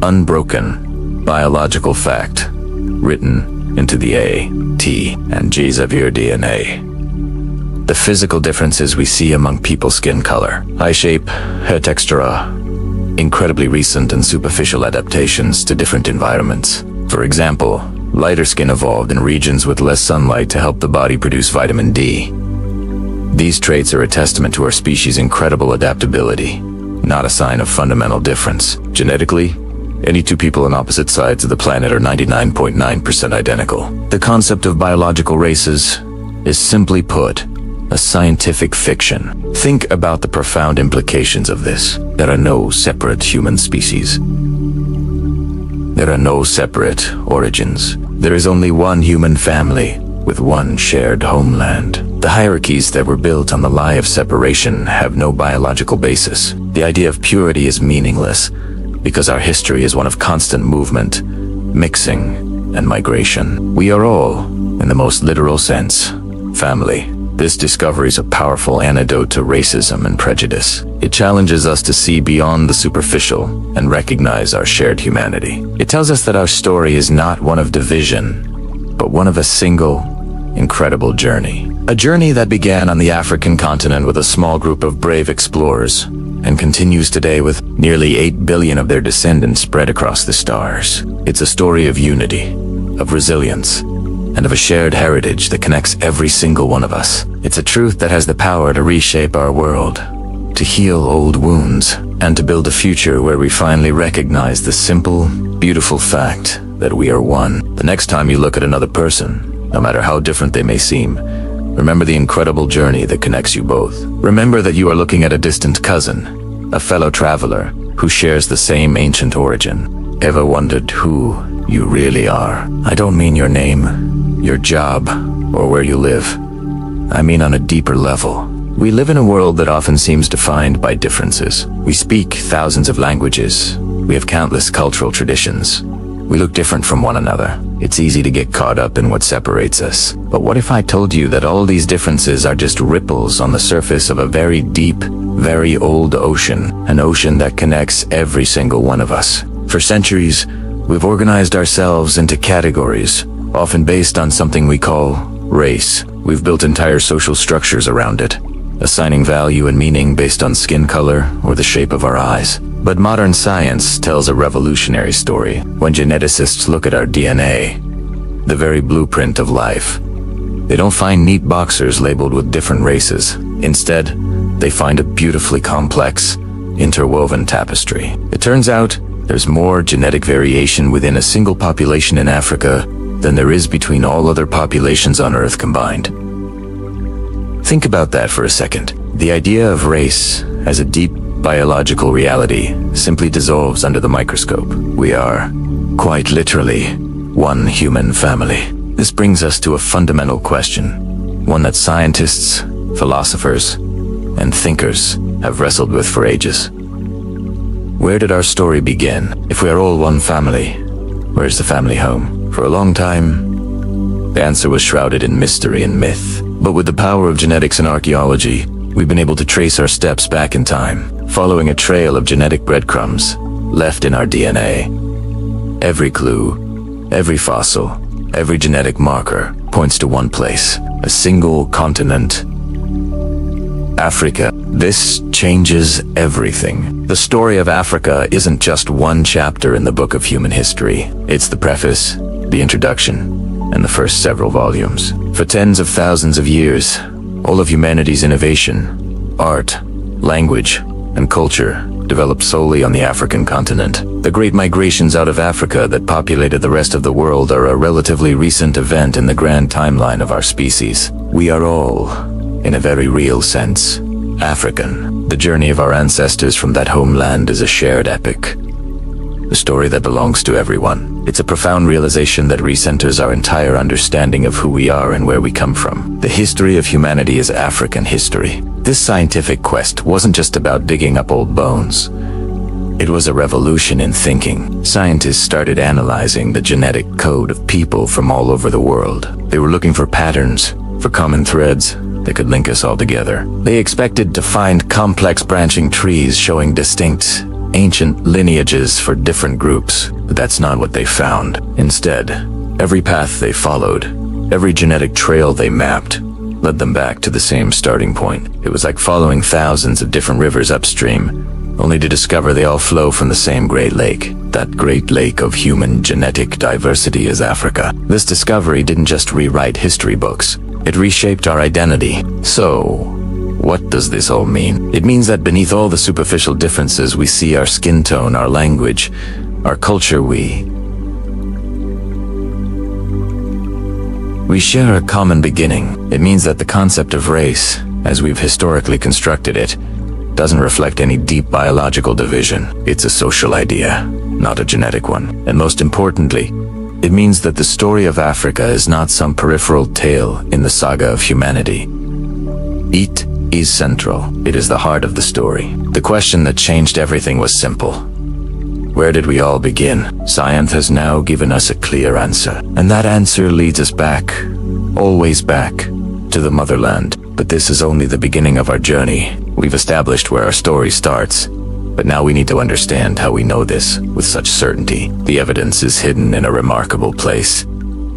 unbroken, biological fact, written into the A, T, and G's of your DNA. The physical differences we see among people's skin color, eye shape, hair texture, incredibly recent and superficial adaptations to different environments. For example, lighter skin evolved in regions with less sunlight to help the body produce vitamin D. These traits are a testament to our species' incredible adaptability, not a sign of fundamental difference. Genetically, any two people on opposite sides of the planet are 99.9% identical. The concept of biological races is, simply put, a scientific fiction. Think about the profound implications of this. There are no separate human species. There are no separate origins. There is only one human family with one shared homeland. The hierarchies that were built on the lie of separation have no biological basis. The idea of purity is meaningless because our history is one of constant movement, mixing, and migration. We are all, in the most literal sense, family. This discovery is a powerful antidote to racism and prejudice. It challenges us to see beyond the superficial and recognize our shared humanity. It tells us that our story is not one of division, but one of a single, incredible journey. A journey that began on the African continent with a small group of brave explorers and continues today with nearly 8 billion of their descendants spread across the stars. It's a story of unity, of resilience, and of a shared heritage that connects every single one of us. It's a truth that has the power to reshape our world, to heal old wounds, and to build a future where we finally recognize the simple, beautiful fact that we are one. The next time you look at another person, no matter how different they may seem, remember the incredible journey that connects you both. Remember that you are looking at a distant cousin, a fellow traveler who shares the same ancient origin. Ever wondered who you really are? I don't mean your name, your job, or where you live. I mean on a deeper level. We live in a world that often seems defined by differences. We speak thousands of languages. We have countless cultural traditions. We look different from one another. It's easy to get caught up in what separates us. But what if I told you that all these differences are just ripples on the surface of a very deep, very old ocean, an ocean that connects every single one of us? For centuries, we've organized ourselves into categories, often based on something we call race. We've built entire social structures around it, assigning value and meaning based on skin color or the shape of our eyes. But modern science tells a revolutionary story. When geneticists look at our DNA, the very blueprint of life, they don't find neat boxers labeled with different races. Instead, they find a beautifully complex, interwoven tapestry. It turns out there's more genetic variation within a single population in Africa than there is between all other populations on Earth combined. Think about that for a second. The idea of race as a deep biological reality simply dissolves under the microscope. We are, quite literally, one human family. This brings us to a fundamental question, one that scientists, philosophers, and thinkers have wrestled with for ages. Where did our story begin? If we are all one family, where's the family home? For a long time, the answer was shrouded in mystery and myth. But with the power of genetics and archaeology, we've been able to trace our steps back in time, following a trail of genetic breadcrumbs left in our DNA. Every clue, every fossil, every genetic marker points to one place, a single continent, Africa. This changes everything. The story of Africa isn't just one chapter in the book of human history. It's the preface, the introduction, and the first several volumes. For tens of thousands of years, all of humanity's innovation, art, language, and culture developed solely on the African continent. The great migrations out of Africa that populated the rest of the world are a relatively recent event in the grand timeline of our species. We are all, in a very real sense, African. The journey of our ancestors from that homeland is a shared epic, a story that belongs to everyone. It's a profound realization that recenters our entire understanding of who we are and where we come from. The history of humanity is African history. This scientific quest wasn't just about digging up old bones. It was a revolution in thinking. Scientists started analyzing the genetic code of people from all over the world. They were looking for patterns, for common threads that could link us all together. They expected to find complex branching trees showing distinct, ancient lineages for different groups, but that's not what they found. Instead, every path they followed, every genetic trail they mapped, led them back to the same starting point. It was like following thousands of different rivers upstream, only to discover they all flow from the same Great Lake. That Great Lake of human genetic diversity is Africa. This discovery didn't just rewrite history books, it reshaped our identity. So, What does this all mean? It means that beneath all the superficial differences we see our skin tone, our language, our culture, we share a common beginning. It means that the concept of race, as we've historically constructed it, doesn't reflect any deep biological division. It's a social idea, not a genetic one. And most importantly, it means that the story of Africa is not some peripheral tale in the saga of humanity. It is central. It is the heart of the story. The question that changed everything was simple. Where did we all begin? Science has now given us a clear answer. And that answer leads us back, always back, to the motherland. But this is only the beginning of our journey. We've established where our story starts. But now we need to understand how we know this with such certainty. The evidence is hidden in a remarkable place,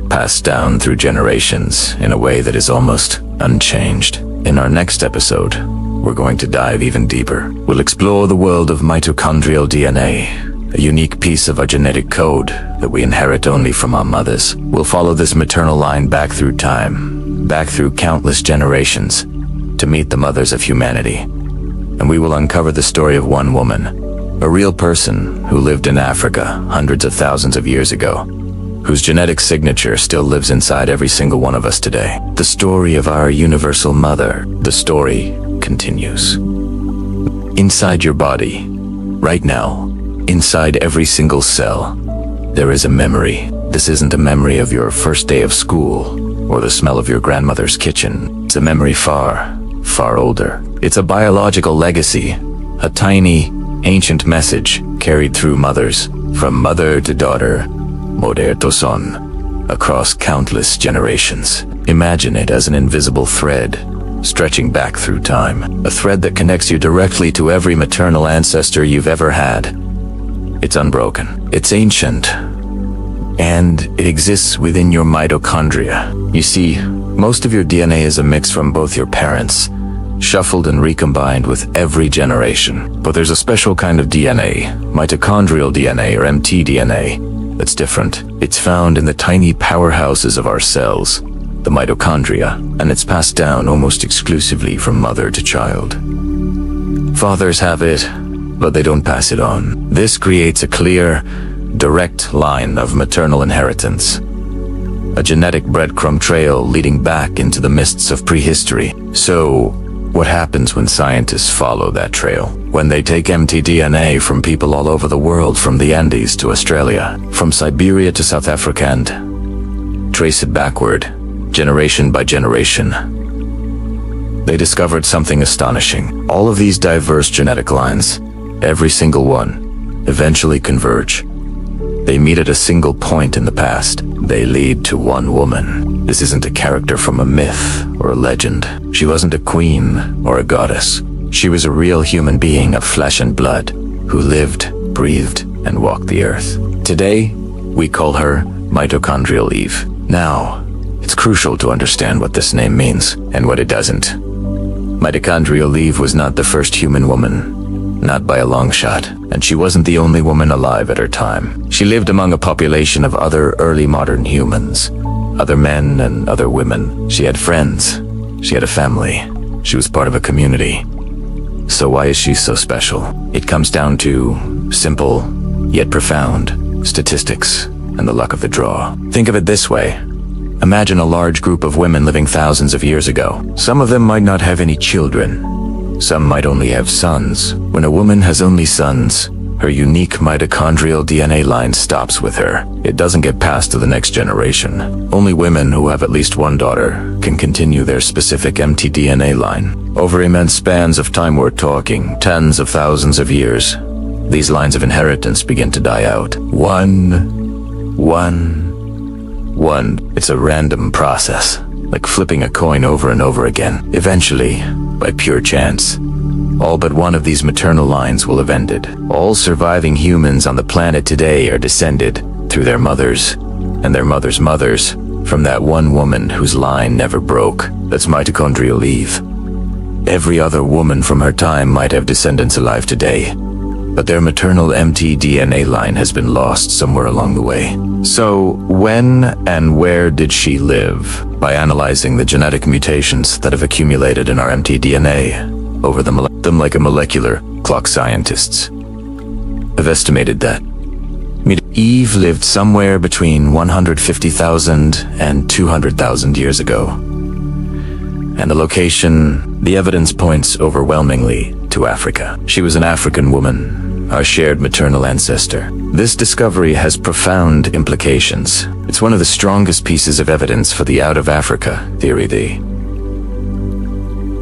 passed down through generations in a way that is almost unchanged. In our next episode, we're going to dive even deeper. We'll explore the world of mitochondrial DNA, a unique piece of our genetic code that we inherit only from our mothers. We'll follow this maternal line back through time, back through countless generations, to meet the mothers of humanity. And we will uncover the story of one woman, a real person who lived in Africa hundreds of thousands of years ago, whose genetic signature still lives inside every single one of us today. The story of our universal mother. The story continues. Inside your body, right now, inside every single cell, there is a memory. This isn't a memory of your first day of school or the smell of your grandmother's kitchen. It's a memory far, far older. It's a biological legacy, a tiny, ancient message carried through mothers, from mother to daughter, moder to son, across countless generations. Imagine it as an invisible thread, stretching back through time, a thread that connects you directly to every maternal ancestor you've ever had. It's unbroken, it's ancient, and it exists within your mitochondria. You see, most of your DNA is a mix from both your parents, shuffled and recombined with every generation. But there's a special kind of DNA, mitochondrial DNA or mtDNA, that's different. It's found in the tiny powerhouses of our cells, the mitochondria, and it's passed down almost exclusively from mother to child. Fathers have it, but they don't pass it on. This creates a clear, direct line of maternal inheritance, a genetic breadcrumb trail leading back into the mists of prehistory. So, what happens when scientists follow that trail? When they take mtDNA from people all over the world, from the Andes to Australia, from Siberia to South Africa, and trace it backward, generation by generation, they discovered something astonishing. All of these diverse genetic lines, every single one, eventually converge. They meet at a single point in the past. They lead to one woman. This isn't a character from a myth or a legend. She wasn't a queen or a goddess. She was a real human being of flesh and blood, who lived, breathed, and walked the earth. Today, we call her Mitochondrial Eve. Now, it's crucial to understand what this name means and what it doesn't. Mitochondrial Eve was not the first human woman, not by a long shot, and she wasn't the only woman alive at her time. She lived among a population of other early modern humans, other men and other women. She had friends, she had a family, she was part of a community. So why is she so special? It comes down to simple, yet profound, statistics and the luck of the draw. Think of it this way. Imagine a large group of women living thousands of years ago. Some of them might not have any children. Some might only have sons. When a woman has only sons, her unique mitochondrial DNA line stops with her. It doesn't get passed to the next generation. Only women who have at least one daughter can continue their specific mtDNA line. Over immense spans of time, we're talking tens of thousands of years, these lines of inheritance begin to die out. One. It's a random process, like flipping a coin over and over again. Eventually, by pure chance, all but one of these maternal lines will have ended. All surviving humans on the planet today are descended, through their mothers and their mothers' mothers, from that one woman whose line never broke. That's Mitochondrial Eve. Every other woman from her time might have descendants alive today, but their maternal mtDNA line has been lost somewhere along the way. So, when and where did she live? By analyzing the genetic mutations that have accumulated in our mtDNA over them like a molecular clock, scientists have estimated that Eve lived somewhere between 150,000 and 200,000 years ago. And the location, the evidence points overwhelmingly to Africa. She was an African woman, our shared maternal ancestor. This discovery has profound implications. It's one of the strongest pieces of evidence for the out of Africa theory, the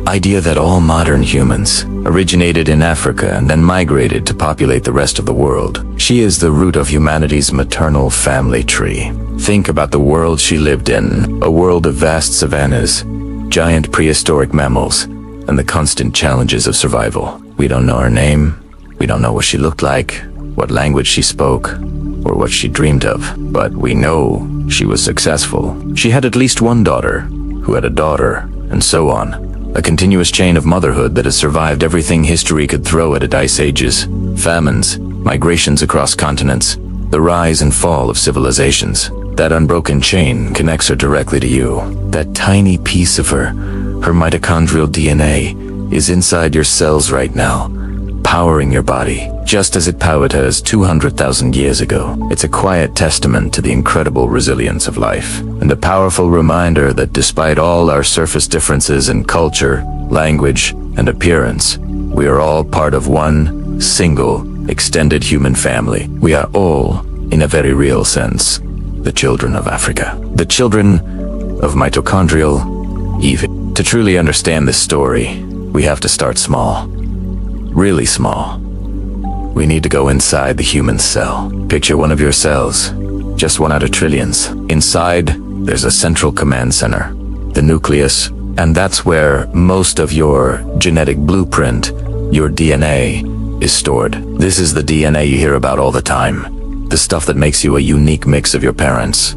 idea that all modern humans originated in Africa and then migrated to populate the rest of the world. She is the root of humanity's maternal family tree. Think about the world she lived in, a world of vast savannas, giant prehistoric mammals, and the constant challenges of survival. We don't know her name, we don't know what she looked like, what language she spoke, or what she dreamed of, but we know she was successful. She had at least one daughter, who had a daughter, and so on. A continuous chain of motherhood that has survived everything history could throw at it: ice ages, famines, migrations across continents, the rise and fall of civilizations. That unbroken chain connects her directly to you. That tiny piece of her mitochondrial DNA, is inside your cells right now, powering your body, just as it powered hers 200,000 years ago. It's a quiet testament to the incredible resilience of life, and a powerful reminder that despite all our surface differences in culture, language, and appearance, we are all part of one single, extended human family. We are all, in a very real sense, the children of Africa. The children of mitochondrial Eve. To truly understand this story, we have to start small. Really small. We need to go inside the human cell. Picture one of your cells, just one out of trillions. Inside, there's a central command center, the nucleus, and that's where most of your genetic blueprint, your DNA, is stored. This is the DNA you hear about all the time, the stuff that makes you a unique mix of your parents.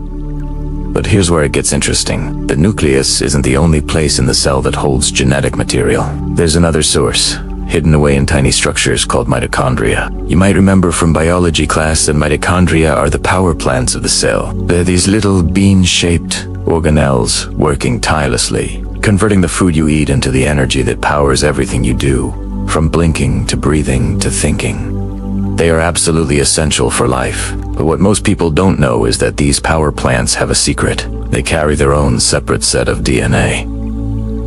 But here's where it gets interesting. The nucleus isn't the only place in the cell that holds genetic material. There's another source, hidden away in tiny structures called mitochondria. You might remember from biology class that mitochondria are the power plants of the cell. They're these little bean-shaped organelles working tirelessly, converting the food you eat into the energy that powers everything you do, from blinking to breathing to thinking. They are absolutely essential for life. But what most people don't know is that these power plants have a secret. They carry their own separate set of DNA.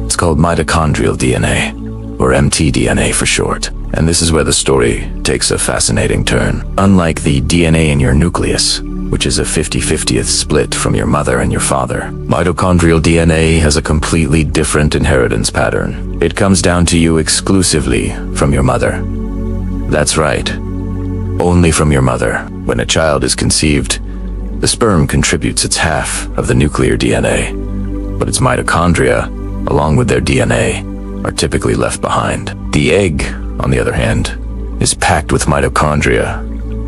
It's called mitochondrial DNA, or mtDNA for short. And this is where the story takes a fascinating turn. Unlike the DNA in your nucleus, which is a 50-50th split from your mother and your father, mitochondrial DNA has a completely different inheritance pattern. It comes down to you exclusively from your mother. That's right. Only from your mother. When a child is conceived, the sperm contributes its half of the nuclear DNA, but its mitochondria, along with their DNA, are typically left behind. The egg, on the other hand, is packed with mitochondria,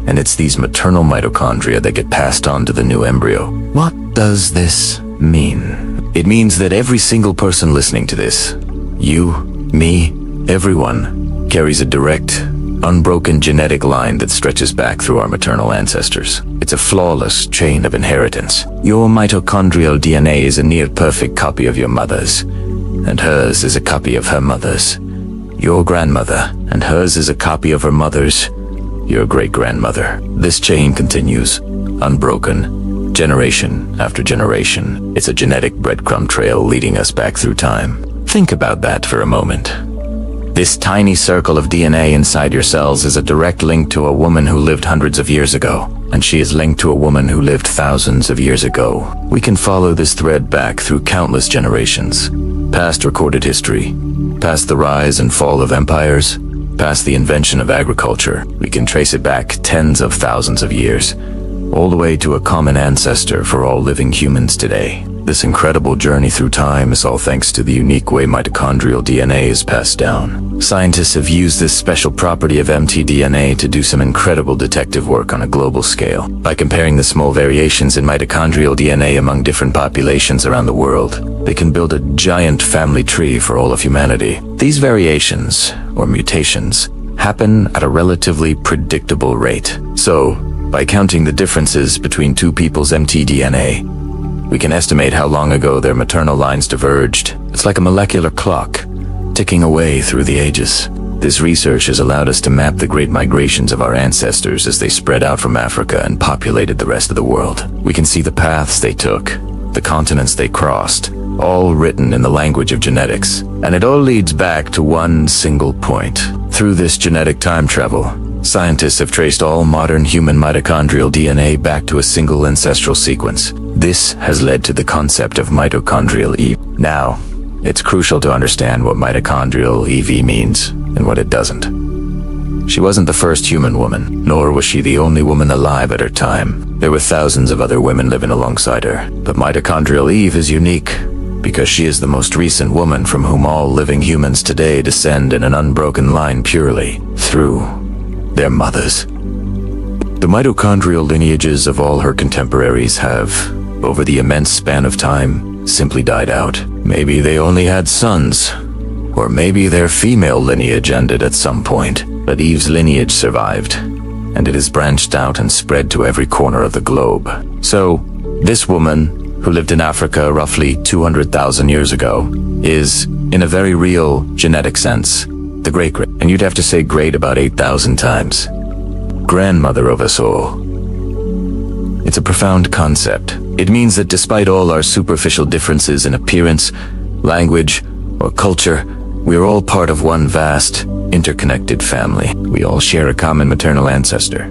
and it's these maternal mitochondria that get passed on to the new embryo. What does this mean? It means that every single person listening to this, you, me, everyone, carries a direct, unbroken genetic line that stretches back through our maternal ancestors. It's a flawless chain of inheritance. Your mitochondrial DNA is a near-perfect copy of your mother's, and hers is a copy of her mother's. Your grandmother, and hers is a copy of her mother's, your great-grandmother. This chain continues, unbroken, generation after generation. It's a genetic breadcrumb trail leading us back through time. Think about that for a moment. This tiny circle of DNA inside your cells is a direct link to a woman who lived hundreds of years ago, and she is linked to a woman who lived thousands of years ago. We can follow this thread back through countless generations, past recorded history, past the rise and fall of empires, past the invention of agriculture. We can trace it back tens of thousands of years, all the way to a common ancestor for all living humans today. This incredible journey through time is all thanks to the unique way mitochondrial DNA is passed down. Scientists have used this special property of mtDNA to do some incredible detective work on a global scale. By comparing the small variations in mitochondrial DNA among different populations around the world, they can build a giant family tree for all of humanity. These variations, or mutations, happen at a relatively predictable rate. So, by counting the differences between two people's mtDNA, we can estimate how long ago their maternal lines diverged. It's like a molecular clock, ticking away through the ages. This research has allowed us to map the great migrations of our ancestors as they spread out from Africa and populated the rest of the world. We can see the paths they took, the continents they crossed, all written in the language of genetics. And it all leads back to one single point. Through this genetic time travel, scientists have traced all modern human mitochondrial DNA back to a single ancestral sequence. This has led to the concept of mitochondrial EV. Now, it's crucial to understand what mitochondrial EV means and what it doesn't. She wasn't the first human woman, nor was she the only woman alive at her time. There were thousands of other women living alongside her. But mitochondrial Eve is unique because she is the most recent woman from whom all living humans today descend in an unbroken line purely through their mothers. The mitochondrial lineages of all her contemporaries have, over the immense span of time, simply died out. Maybe they only had sons, or maybe their female lineage ended at some point. But Eve's lineage survived, and it has branched out and spread to every corner of the globe. So, this woman, who lived in Africa roughly 200,000 years ago, is, in a very real genetic sense, the great-great, and you'd have to say great about 8,000 times, grandmother of us all. It's a profound concept. It means that despite all our superficial differences in appearance, language, or culture, we are all part of one vast, interconnected family. We all share a common maternal ancestor.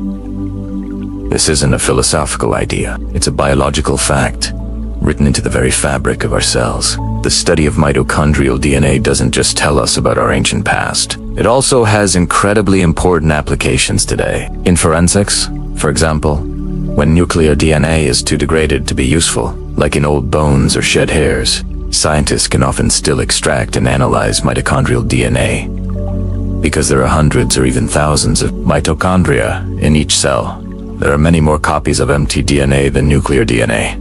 This isn't a philosophical idea. It's a biological fact, written into the very fabric of our cells. The study of mitochondrial DNA doesn't just tell us about our ancient past. It also has incredibly important applications today. In forensics, for example, when nuclear DNA is too degraded to be useful, like in old bones or shed hairs, scientists can often still extract and analyze mitochondrial DNA. Because there are hundreds or even thousands of mitochondria in each cell, there are many more copies of mtDNA than nuclear DNA,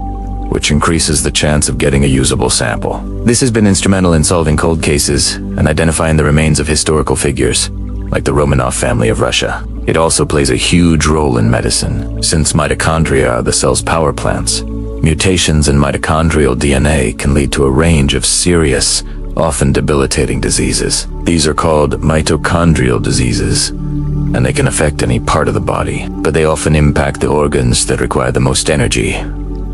which increases the chance of getting a usable sample. This has been instrumental in solving cold cases and identifying the remains of historical figures, like the Romanov family of Russia. It also plays a huge role in medicine, since mitochondria are the cell's power plants. Mutations in mitochondrial DNA can lead to a range of serious, often debilitating diseases. These are called mitochondrial diseases, and they can affect any part of the body, but they often impact the organs that require the most energy,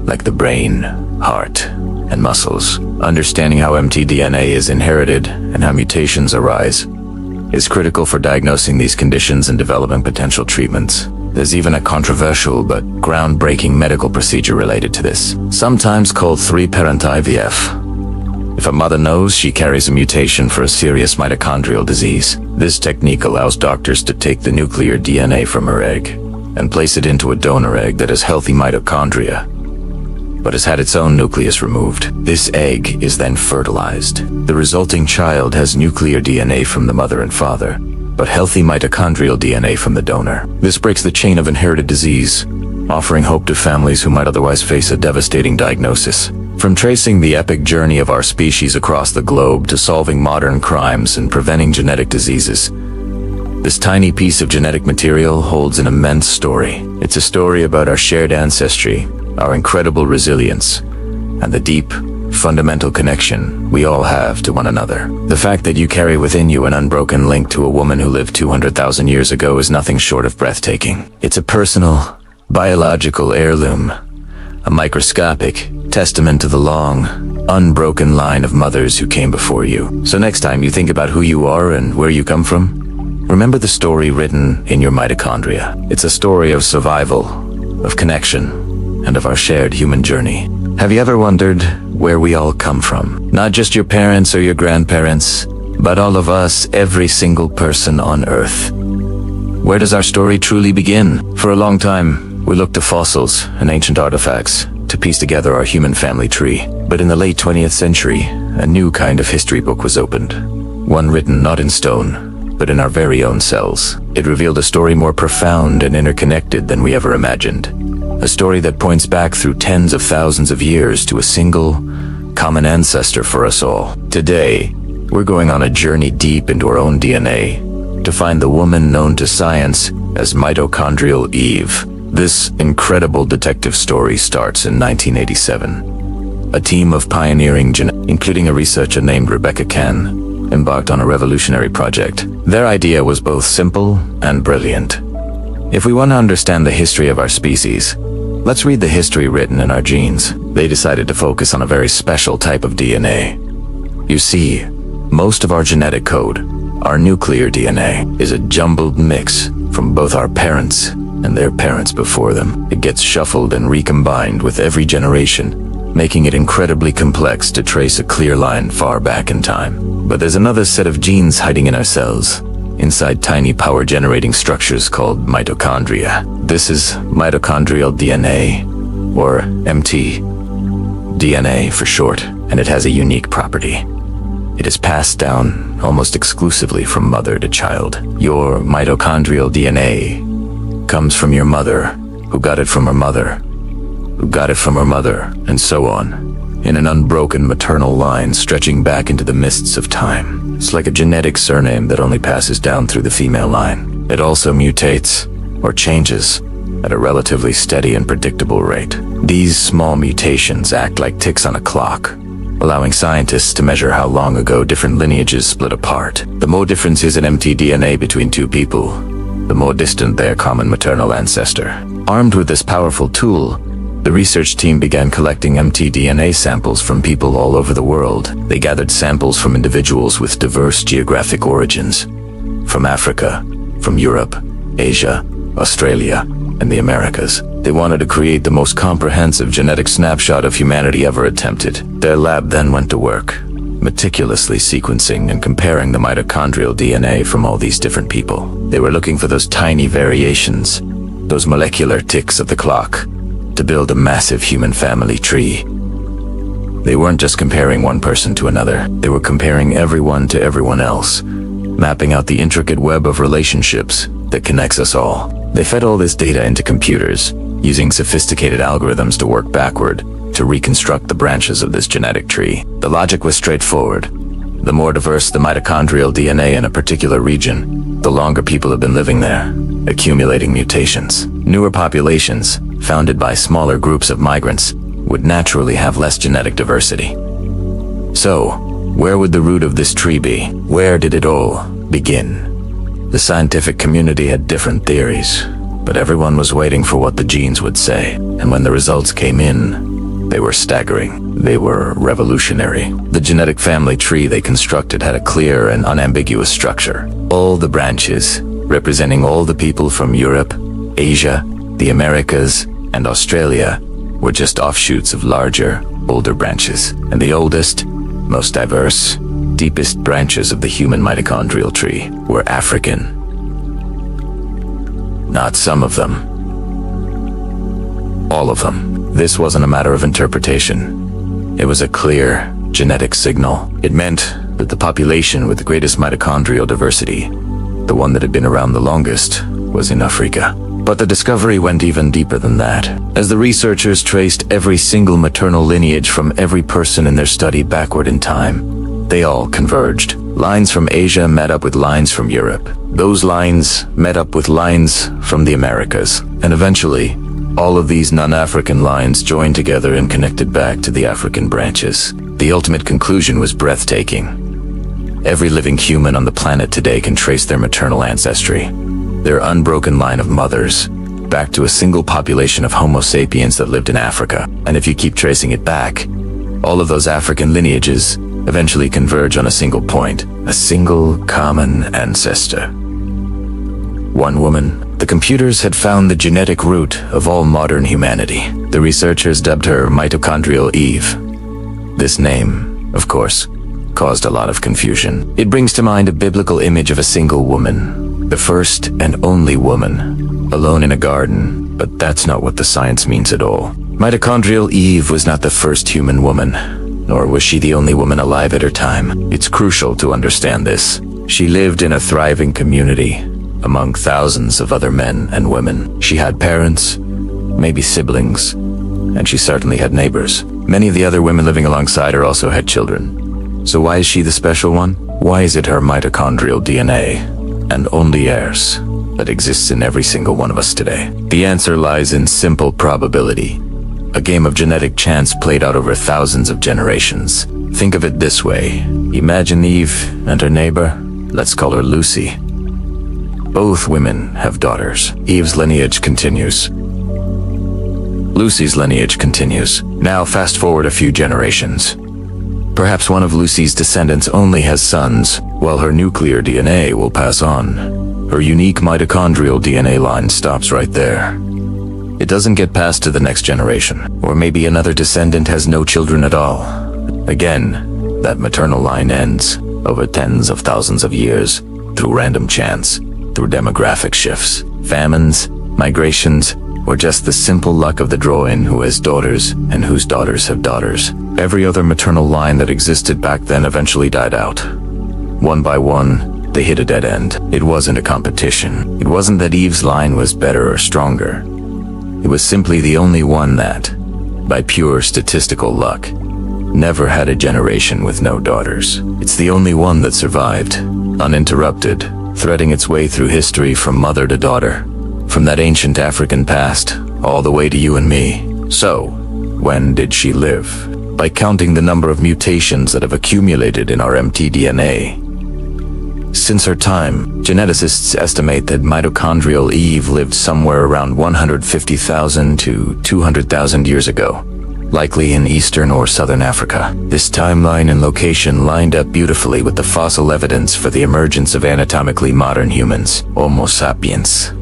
like the brain, heart, and muscles. Understanding how mtDNA is inherited and how mutations arise is critical for diagnosing these conditions and developing potential treatments. There's even a controversial but groundbreaking medical procedure related to this, sometimes called three-parent IVF. If a mother knows she carries a mutation for a serious mitochondrial disease, this technique allows doctors to take the nuclear DNA from her egg and place it into a donor egg that has healthy mitochondria, but has had its own nucleus removed. This egg is then fertilized. The resulting child has nuclear DNA from the mother and father, but healthy mitochondrial DNA from the donor. This breaks the chain of inherited disease, offering hope to families who might otherwise face a devastating diagnosis. From tracing the epic journey of our species across the globe to solving modern crimes and preventing genetic diseases, this tiny piece of genetic material holds an immense story. It's a story about our shared ancestry, our incredible resilience, and the deep, fundamental connection we all have to one another. The fact that you carry within you an unbroken link to a woman who lived 200,000 years ago is nothing short of breathtaking. It's a personal, biological heirloom, a microscopic testament to the long, unbroken line of mothers who came before you. So next time you think about who you are and where you come from, remember the story written in your mitochondria. It's a story of survival, of connection, and of our shared human journey. Have you ever wondered where we all come from? Not just your parents or your grandparents, but all of us, every single person on Earth. Where does our story truly begin? For a long time, we looked to fossils and ancient artifacts to piece together our human family tree. But in the late 20th century, a new kind of history book was opened. One written not in stone, but in our very own cells. It revealed a story more profound and interconnected than we ever imagined. A story that points back through tens of thousands of years to a single, common ancestor for us all. Today, we're going on a journey deep into our own DNA, to find the woman known to science as mitochondrial Eve. This incredible detective story starts in 1987. A team of pioneering including a researcher named Rebecca Ken, embarked on a revolutionary project. Their idea was both simple and brilliant. If we want to understand the history of our species, let's read the history written in our genes. They decided to focus on a very special type of DNA. You see, most of our genetic code, our nuclear DNA, is a jumbled mix from both our parents and their parents before them. It gets shuffled and recombined with every generation, making it incredibly complex to trace a clear line far back in time. But there's another set of genes hiding in our cells, inside tiny power-generating structures called mitochondria. This is mitochondrial DNA, or MT, DNA for short, and it has a unique property. It is passed down almost exclusively from mother to child. Your mitochondrial DNA comes from your mother, who got it from her mother, who got it from her mother, and so on, in an unbroken maternal line stretching back into the mists of time. It's like a genetic surname that only passes down through the female line. It also mutates, or changes, at a relatively steady and predictable rate. These small mutations act like ticks on a clock, allowing scientists to measure how long ago different lineages split apart. The more differences in mtDNA between two people, the more distant their common maternal ancestor. Armed with this powerful tool, the research team began collecting mtDNA samples from people all over the world. They gathered samples from individuals with diverse geographic origins, from Africa, from Europe, Asia, Australia, and the Americas. They wanted to create the most comprehensive genetic snapshot of humanity ever attempted. Their lab then went to work, meticulously sequencing and comparing the mitochondrial DNA from all these different people. They were looking for those tiny variations, those molecular ticks of the clock, to build a massive human family tree. They weren't just comparing one person to another, they were comparing everyone to everyone else, mapping out the intricate web of relationships that connects us all. They fed all this data into computers, using sophisticated algorithms to work backward to reconstruct the branches of this genetic tree. The logic was straightforward. The more diverse the mitochondrial DNA in a particular region, the longer people have been living there, accumulating mutations. Newer populations, founded by smaller groups of migrants, would naturally have less genetic diversity. So, where would the root of this tree be? Where did it all begin? The scientific community had different theories, but everyone was waiting for what the genes would say. And when the results came in, they were staggering. They were revolutionary. The genetic family tree they constructed had a clear and unambiguous structure. All the branches, representing all the people from Europe, Asia, the Americas, and Australia, were just offshoots of larger, older branches. And the oldest, most diverse, deepest branches of the human mitochondrial tree were African. Not some of them. All of them. This wasn't a matter of interpretation. It was a clear, genetic signal. It meant that the population with the greatest mitochondrial diversity, the one that had been around the longest, was in Africa. But the discovery went even deeper than that. As the researchers traced every single maternal lineage from every person in their study backward in time, they all converged. Lines from Asia met up with lines from Europe. Those lines met up with lines from the Americas. And eventually, all of these non-African lines joined together and connected back to the African branches. The ultimate conclusion was breathtaking. Every living human on the planet today can trace their maternal ancestry, their unbroken line of mothers, back to a single population of Homo sapiens that lived in Africa. And if you keep tracing it back, all of those African lineages eventually converge on a single point, a single common ancestor. One woman. The computers had found the genetic root of all modern humanity. The researchers dubbed her Mitochondrial Eve. This name, of course, caused a lot of confusion. It brings to mind a biblical image of a single woman, the first and only woman, alone in a garden, but that's not what the science means at all. Mitochondrial Eve was not the first human woman, nor was she the only woman alive at her time. It's crucial to understand this. She lived in a thriving community, among thousands of other men and women. She had parents, maybe siblings, and she certainly had neighbors. Many of the other women living alongside her also had children. So why is she the special one? Why is it her mitochondrial DNA and only heirs that exists in every single one of us today? The answer lies in simple probability, a game of genetic chance played out over thousands of generations. Think of it this way. Imagine Eve and her neighbor. Let's call her Lucy. Both women have daughters. Eve's lineage continues. Lucy's lineage continues. Now fast forward a few generations. Perhaps one of Lucy's descendants only has sons, while her nuclear DNA will pass on. Her unique mitochondrial DNA line stops right there. It doesn't get passed to the next generation, or maybe another descendant has no children at all. Again, that maternal line ends over tens of thousands of years through random chance, through demographic shifts, famines, migrations, or just the simple luck of the draw-in who has daughters and whose daughters have daughters. Every other maternal line that existed back then eventually died out. One by one, they hit a dead end. It wasn't a competition. It wasn't that Eve's line was better or stronger. It was simply the only one that, by pure statistical luck, never had a generation with no daughters. It's the only one that survived, uninterrupted, threading its way through history from mother to daughter, from that ancient African past, all the way to you and me. So, when did she live? By counting the number of mutations that have accumulated in our mtDNA. Since her time, geneticists estimate that mitochondrial Eve lived somewhere around 150,000 to 200,000 years ago, likely in eastern or southern Africa. This timeline and location lined up beautifully with the fossil evidence for the emergence of anatomically modern humans, Homo sapiens.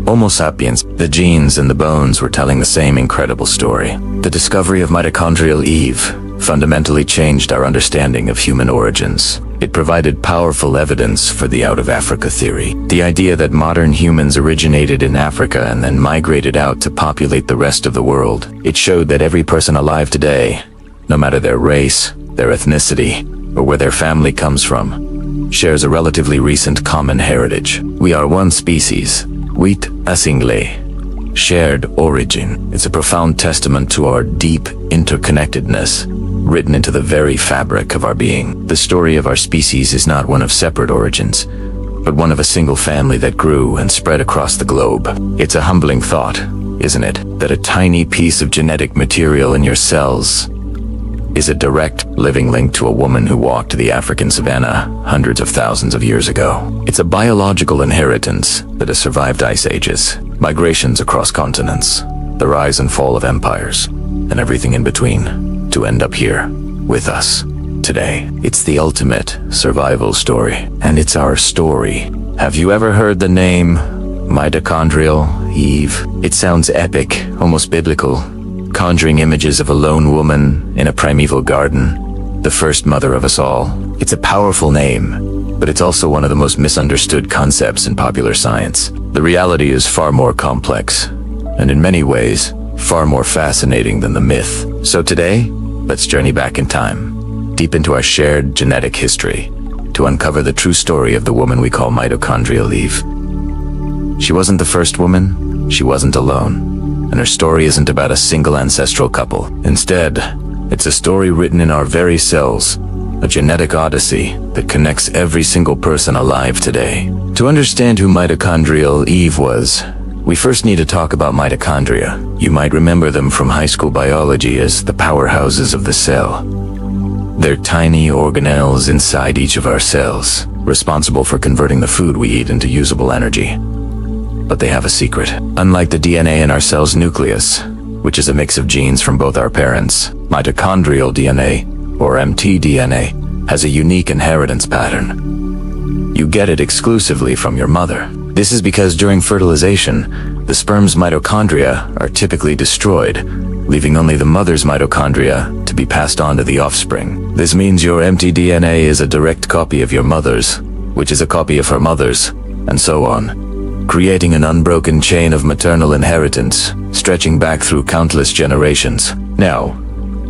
Homo sapiens, the genes and the bones were telling the same incredible story. The discovery of mitochondrial Eve fundamentally changed our understanding of human origins. It provided powerful evidence for the out-of-Africa theory, the idea that modern humans originated in Africa and then migrated out to populate the rest of the world. It showed that every person alive today, no matter their race, their ethnicity, or where their family comes from, shares a relatively recent common heritage. We are one species, wheat assimile, shared origin. It's a profound testament to our deep interconnectedness, written into the very fabric of our being. The story of our species is not one of separate origins, but one of a single family that grew and spread across the globe. It's a humbling thought, isn't it, that a tiny piece of genetic material in your cells is a direct living link to a woman who walked the African savanna hundreds of thousands of years ago. It's a biological inheritance that has survived ice ages, migrations across continents, the rise and fall of empires, and everything in between, to end up here with us today. It's the ultimate survival story, and it's our story. Have you ever heard the name mitochondrial Eve? It sounds epic, almost biblical, conjuring images of a lone woman in a primeval garden, the first mother of us all. It's a powerful name, but it's also one of the most misunderstood concepts in popular science. The reality is far more complex, and in many ways, far more fascinating than the myth. So today, let's journey back in time, deep into our shared genetic history, to uncover the true story of the woman we call mitochondrial Eve. She wasn't the first woman, she wasn't alone, and her story isn't about a single ancestral couple. Instead, it's a story written in our very cells, a genetic odyssey that connects every single person alive today. To understand who mitochondrial Eve was, we first need to talk about mitochondria. You might remember them from high school biology as the powerhouses of the cell. They're tiny organelles inside each of our cells, responsible for converting the food we eat into usable energy. But they have a secret. Unlike the DNA in our cell's nucleus, which is a mix of genes from both our parents, mitochondrial DNA, or mtDNA, has a unique inheritance pattern. You get it exclusively from your mother. This is because during fertilization, the sperm's mitochondria are typically destroyed, leaving only the mother's mitochondria to be passed on to the offspring. This means your mtDNA is a direct copy of your mother's, which is a copy of her mother's, and so on, creating an unbroken chain of maternal inheritance, stretching back through countless generations. Now,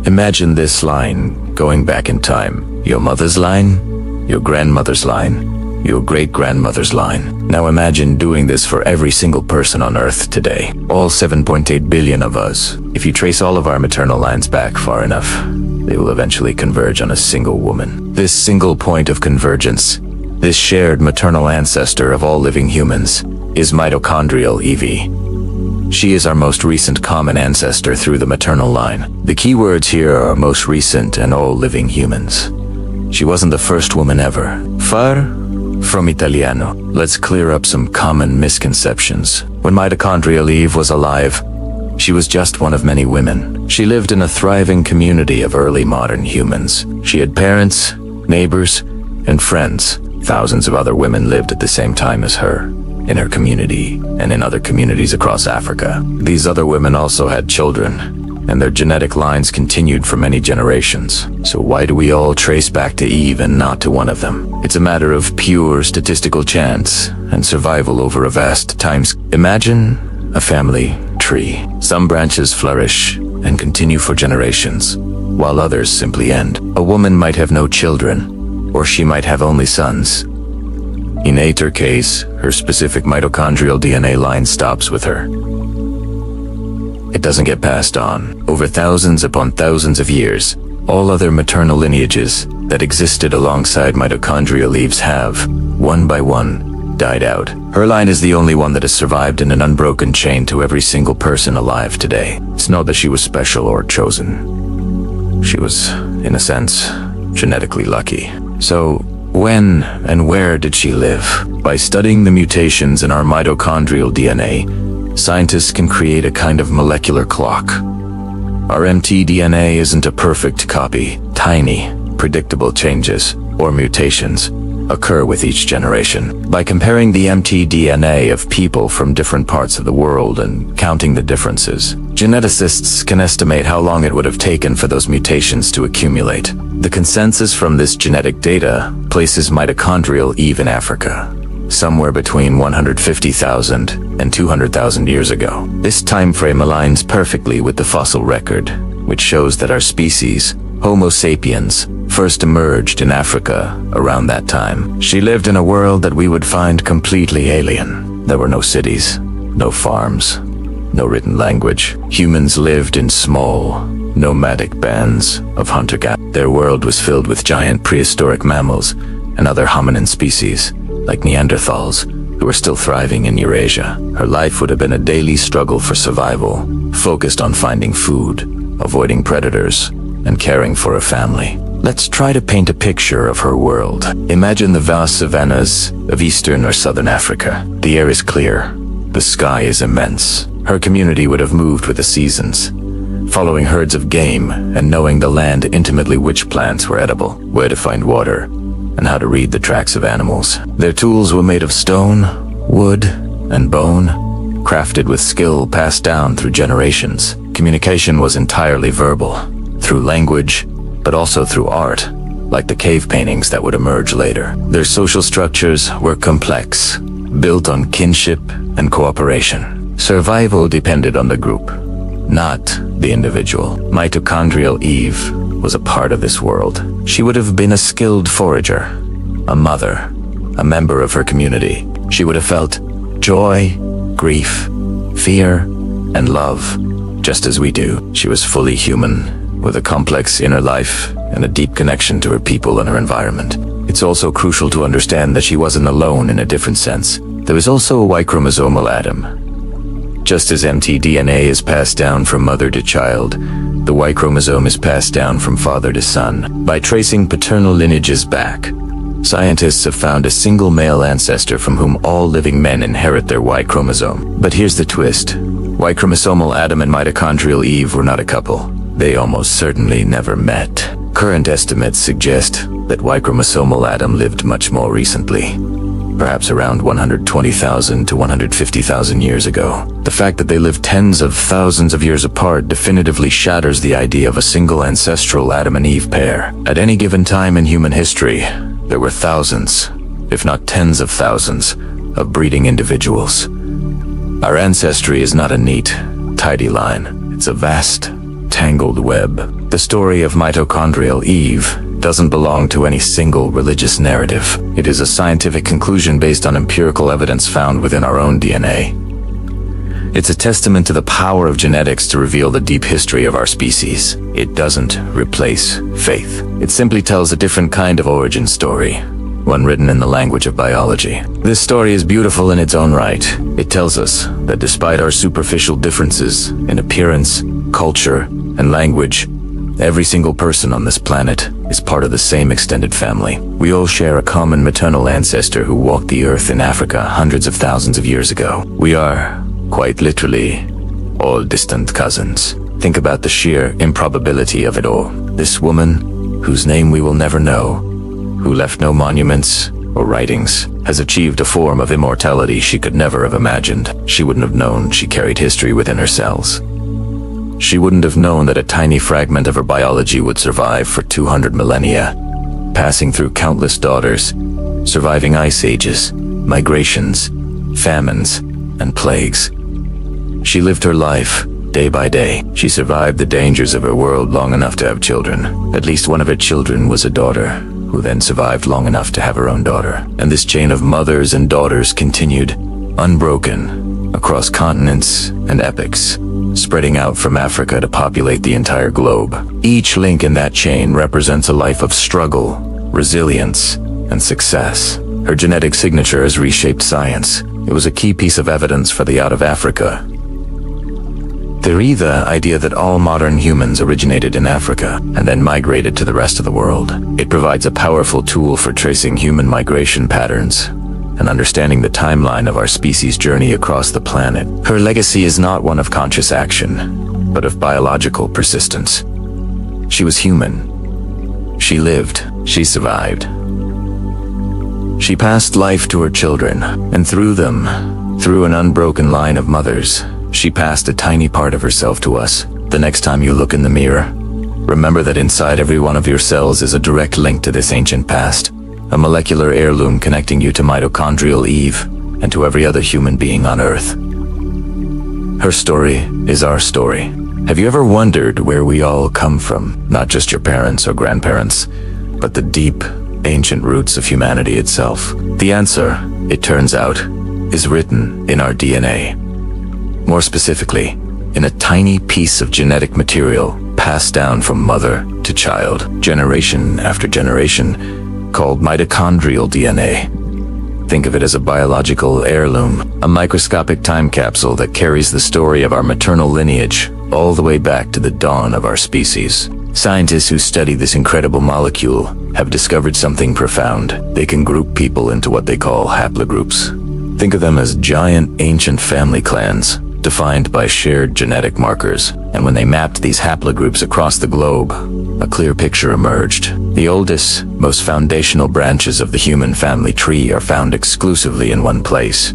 imagine this line going back in time. Your mother's line, your grandmother's line, your great-grandmother's line. Now imagine doing this for every single person on Earth today. All 7.8 billion of us. If you trace all of our maternal lines back far enough, they will eventually converge on a single woman. This single point of convergence This shared maternal ancestor of all living humans is mitochondrial Evie. She is our most recent common ancestor through the maternal line. The key words here are most recent and all living humans. She wasn't the first woman ever. Far from Italiano. Let's clear up some common misconceptions. When mitochondrial Eve was alive, she was just one of many women. She lived in a thriving community of early modern humans. She had parents, neighbors, and friends. Thousands of other women lived at the same time as her, in her community and in other communities across Africa. These other women also had children, and their genetic lines continued for many generations. So why do we all trace back to Eve and not to one of them? It's a matter of pure statistical chance and survival over a vast time. Imagine a family tree. Some branches flourish and continue for generations, while others simply end. A woman might have no children, or she might have only sons. In either case, her specific mitochondrial DNA line stops with her. It doesn't get passed on. Over thousands upon thousands of years, all other maternal lineages that existed alongside mitochondrial Eve's have, one by one, died out. Her line is the only one that has survived in an unbroken chain to every single person alive today. It's not that she was special or chosen. She was, in a sense, genetically lucky. So, when and where did she live? By studying the mutations in our mitochondrial DNA, scientists can create a kind of molecular clock. Our mtDNA isn't a perfect copy. Tiny, predictable changes, or mutations, occur with each generation. By comparing the mtDNA of people from different parts of the world and counting the differences, geneticists can estimate how long it would have taken for those mutations to accumulate. The consensus from this genetic data places mitochondrial Eve in Africa, somewhere between 150,000 and 200,000 years ago. This time frame aligns perfectly with the fossil record, which shows that our species, Homo sapiens, first emerged in Africa around that time. She lived in a world that we would find completely alien. There were no cities, no farms, no written language. Humans lived in small, nomadic bands of hunter-gatherers. Their world was filled with giant prehistoric mammals and other hominin species, like Neanderthals, who were still thriving in Eurasia. Her life would have been a daily struggle for survival, focused on finding food, avoiding predators, and caring for a family. Let's try to paint a picture of her world. Imagine the vast savannas of eastern or southern Africa. The air is clear. The sky is immense. Her community would have moved with the seasons, following herds of game and knowing the land intimately, which plants were edible, where to find water, and how to read the tracks of animals. Their tools were made of stone, wood, and bone, crafted with skill passed down through generations. Communication was entirely verbal, through language, but also through art, like the cave paintings that would emerge later. Their social structures were complex, built on kinship and cooperation. Survival depended on the group, not the individual. Mitochondrial Eve was a part of this world. She would have been a skilled forager, a mother, a member of her community. She would have felt joy, grief, fear, and love, just as we do. She was fully human, with a complex inner life and a deep connection to her people and her environment. It's also crucial to understand that she wasn't alone in a different sense. There was also a Y-chromosomal atom. Just as mtDNA is passed down from mother to child, the Y chromosome is passed down from father to son. By tracing paternal lineages back, scientists have found a single male ancestor from whom all living men inherit their Y chromosome. But here's the twist. Y chromosomal Adam and mitochondrial Eve were not a couple. They almost certainly never met. Current estimates suggest that Y chromosomal Adam lived much more recently, perhaps around 120,000 to 150,000 years ago. The fact that they lived tens of thousands of years apart definitively shatters the idea of a single ancestral Adam and Eve pair. At any given time in human history, there were thousands, if not tens of thousands, of breeding individuals. Our ancestry is not a neat, tidy line. It's a vast, tangled web. The story of mitochondrial Eve doesn't belong to any single religious narrative. It is a scientific conclusion based on empirical evidence found within our own DNA. It's a testament to the power of genetics to reveal the deep history of our species. It doesn't replace faith. It simply tells a different kind of origin story, one written in the language of biology. This story is beautiful in its own right. It tells us that despite our superficial differences in appearance, culture, and language, every single person on this planet is part of the same extended family. We all share a common maternal ancestor who walked the earth in Africa hundreds of thousands of years ago. We are, quite literally, all distant cousins. Think about the sheer improbability of it all. This woman, whose name we will never know, who left no monuments or writings, has achieved a form of immortality she could never have imagined. She wouldn't have known she carried history within her cells. She wouldn't have known that a tiny fragment of her biology would survive for 200 millennia, passing through countless daughters, surviving ice ages, migrations, famines, and plagues. She lived her life, day by day. She survived the dangers of her world long enough to have children. At least one of her children was a daughter, who then survived long enough to have her own daughter. And this chain of mothers and daughters continued, unbroken, across continents and epochs, spreading out from Africa to populate the entire globe. Each link in that chain represents a life of struggle, resilience, and success. Her genetic signature has reshaped science. It was a key piece of evidence for the out of Africa theory, the idea that all modern humans originated in Africa and then migrated to the rest of the world. It provides a powerful tool for tracing human migration patterns and understanding the timeline of our species' journey across the planet. Her legacy is not one of conscious action, but of biological persistence. She was human. She lived. She survived. She passed life to her children, and through them, through an unbroken line of mothers, she passed a tiny part of herself to us. The next time you look in the mirror, remember that inside every one of your cells is a direct link to this ancient past, a molecular heirloom connecting you to mitochondrial Eve and to every other human being on Earth. Her story is our story. Have you ever wondered where we all come from? Not just your parents or grandparents, but the deep, ancient roots of humanity itself. The answer, it turns out, is written in our DNA. More specifically, in a tiny piece of genetic material passed down from mother to child, generation after generation, called mitochondrial DNA. Think of it as a biological heirloom, a microscopic time capsule that carries the story of our maternal lineage all the way back to the dawn of our species. Scientists who study this incredible molecule have discovered something profound. They can group people into what they call haplogroups. Think of them as giant ancient family clans, defined by shared genetic markers. And when they mapped these haplogroups across the globe, a clear picture emerged. The oldest, most foundational branches of the human family tree are found exclusively in one place: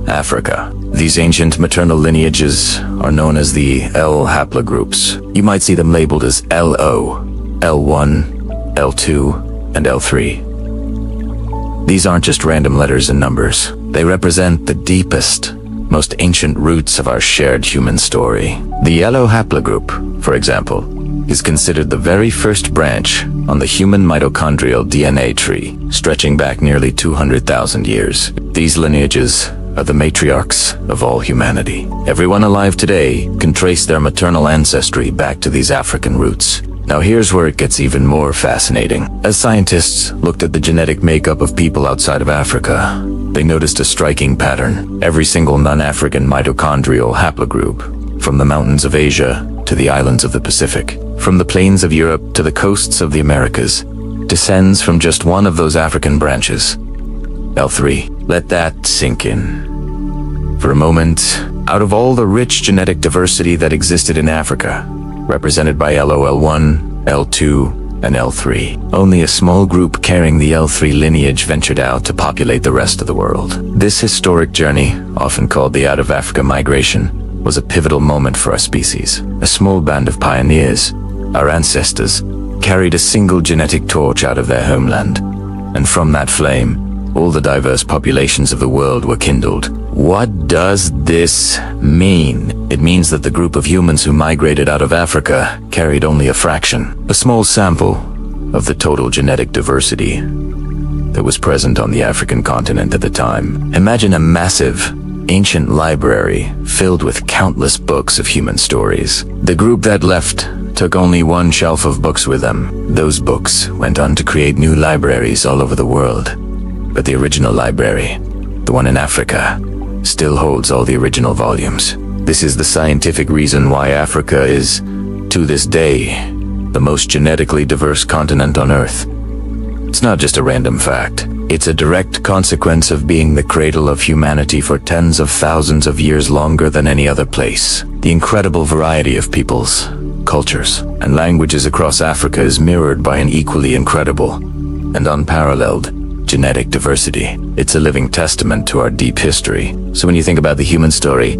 Africa. These ancient maternal lineages are known as the L haplogroups. You might see them labeled as LO, L1, L2, and L3. These aren't just random letters and numbers. They represent the deepest, most ancient roots of our shared human story. The yellow haplogroup, for example, is considered the very first branch on the human mitochondrial DNA tree, stretching back nearly 200,000 years. These lineages are the matriarchs of all humanity. Everyone alive today can trace their maternal ancestry back to these African roots. Now here's where it gets even more fascinating. As scientists looked at the genetic makeup of people outside of Africa, they noticed a striking pattern. Every single non-African mitochondrial haplogroup, from the mountains of Asia to the islands of the Pacific, from the plains of Europe to the coasts of the Americas, descends from just one of those African branches, L3. Let that sink in. For a moment, out of all the rich genetic diversity that existed in Africa, represented by LOL1, L2, and L3, only a small group carrying the L3 lineage ventured out to populate the rest of the world. This historic journey, often called the Out of Africa Migration, was a pivotal moment for our species. A small band of pioneers, our ancestors, carried a single genetic torch out of their homeland, and from that flame, all the diverse populations of the world were kindled. What does this mean? It means that the group of humans who migrated out of Africa carried only a fraction, a small sample of the total genetic diversity that was present on the African continent at the time. Imagine a massive, ancient library filled with countless books of human stories. The group that left took only one shelf of books with them. Those books went on to create new libraries all over the world. But the original library, the one in Africa, still holds all the original volumes. This is the scientific reason why Africa is, to this day, the most genetically diverse continent on Earth. It's not just a random fact. It's a direct consequence of being the cradle of humanity for tens of thousands of years longer than any other place. The incredible variety of peoples, cultures, and languages across Africa is mirrored by an equally incredible and unparalleled genetic diversity. It's a living testament to our deep history. So when you think about the human story,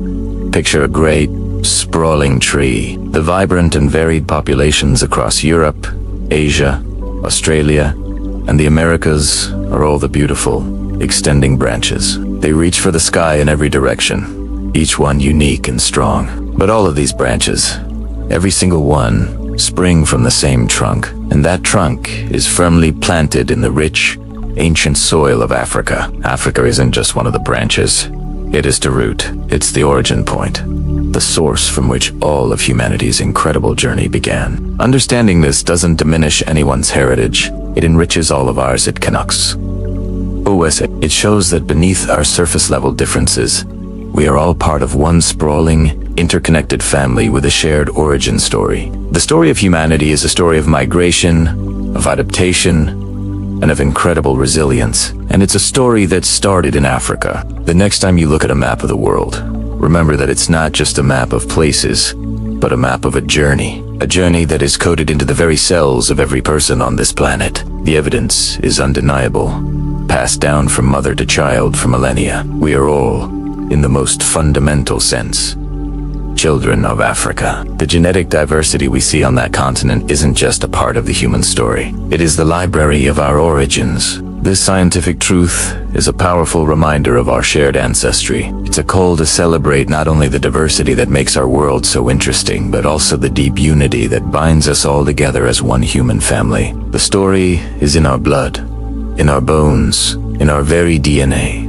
picture a great, sprawling tree. The vibrant and varied populations across Europe, Asia, Australia, and the Americas are all the beautiful, extending branches. They reach for the sky in every direction, each one unique and strong. But all of these branches, every single one, spring from the same trunk, and that trunk is firmly planted in the rich, ancient soil of Africa. Africa isn't just one of the branches. It is the root. It's the origin point, the source from which all of humanity's incredible journey began. Understanding this doesn't diminish anyone's heritage. It enriches all of ours at Canucks. It shows that beneath our surface-level differences, we are all part of one sprawling, interconnected family with a shared origin story. The story of humanity is a story of migration, of adaptation, and of incredible resilience. And it's a story that started in Africa. The next time you look at a map of the world, remember that it's not just a map of places, but a map of a journey that is coded into the very cells of every person on this planet. The evidence is undeniable, passed down from mother to child for millennia. We are all, in the most fundamental sense, children of Africa. The genetic diversity we see on that continent isn't just a part of the human story. It is the library of our origins. This scientific truth is a powerful reminder of our shared ancestry. It's a call to celebrate not only the diversity that makes our world so interesting, but also the deep unity that binds us all together as one human family. The story is in our blood, in our bones, in our very DNA.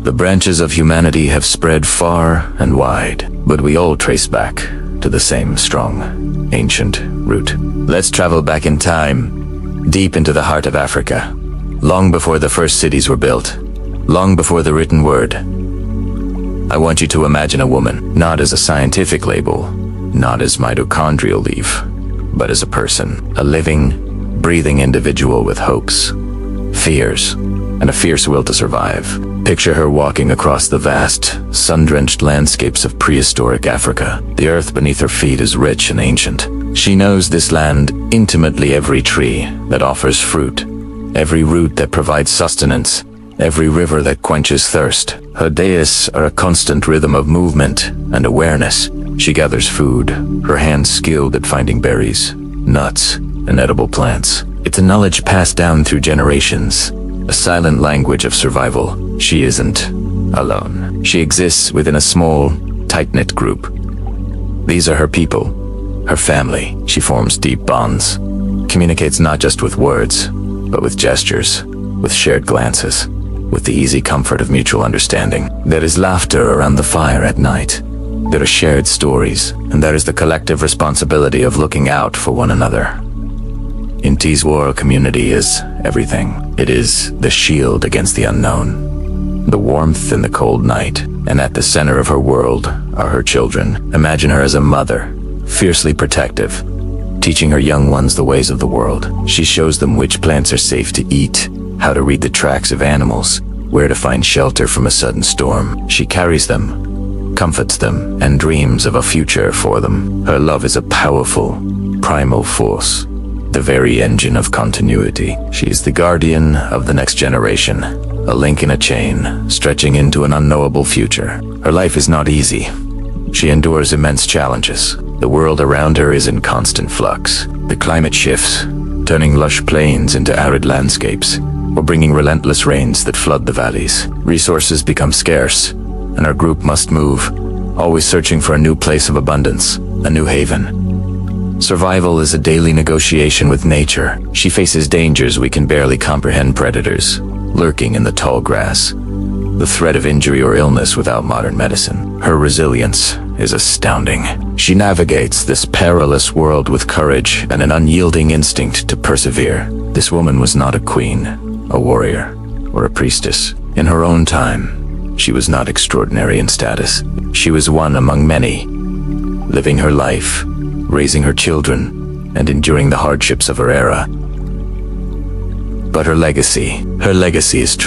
The branches of humanity have spread far and wide, but we all trace back to the same strong, ancient root. Let's travel back in time, deep into the heart of Africa, long before the first cities were built, long before the written word. I want you to imagine a woman, not as a scientific label, not as mitochondrial leaf, but as a person, a living, breathing individual with hopes, fears, and a fierce will to survive. Picture her walking across the vast, sun-drenched landscapes of prehistoric Africa. The earth beneath her feet is rich and ancient. She knows this land intimately, every tree that offers fruit, every root that provides sustenance, every river that quenches thirst. Her days are a constant rhythm of movement and awareness. She gathers food, her hands skilled at finding berries, nuts, and edible plants. It's a knowledge passed down through generations, a silent language of survival. She isn't alone. She exists within a small, tight-knit group. These are her people, her family. She forms deep bonds, communicates not just with words, but with gestures, with shared glances, with the easy comfort of mutual understanding. There is laughter around the fire at night. There are shared stories, and there is the collective responsibility of looking out for one another. In Tiswar, community is everything. It is the shield against the unknown, the warmth in the cold night, and at the center of her world are her children. Imagine her as a mother, fiercely protective, teaching her young ones the ways of the world. She shows them which plants are safe to eat, how to read the tracks of animals, where to find shelter from a sudden storm. She carries them, comforts them, and dreams of a future for them. Her love is a powerful, primal force, the very engine of continuity. She is the guardian of the next generation, a link in a chain, stretching into an unknowable future. Her life is not easy. She endures immense challenges. The world around her is in constant flux. The climate shifts, turning lush plains into arid landscapes, or bringing relentless rains that flood the valleys. Resources become scarce, and our group must move, always searching for a new place of abundance, a new haven. Survival is a daily negotiation with nature. She faces dangers we can barely comprehend: predators lurking in the tall grass, the threat of injury or illness without modern medicine. Her resilience is astounding. She navigates this perilous world with courage and an unyielding instinct to persevere. This woman was not a queen, a warrior, or a priestess. In her own time, she was not extraordinary in status. She was one among many, living her life, raising her children, and enduring the hardships of her era. But her legacy is true.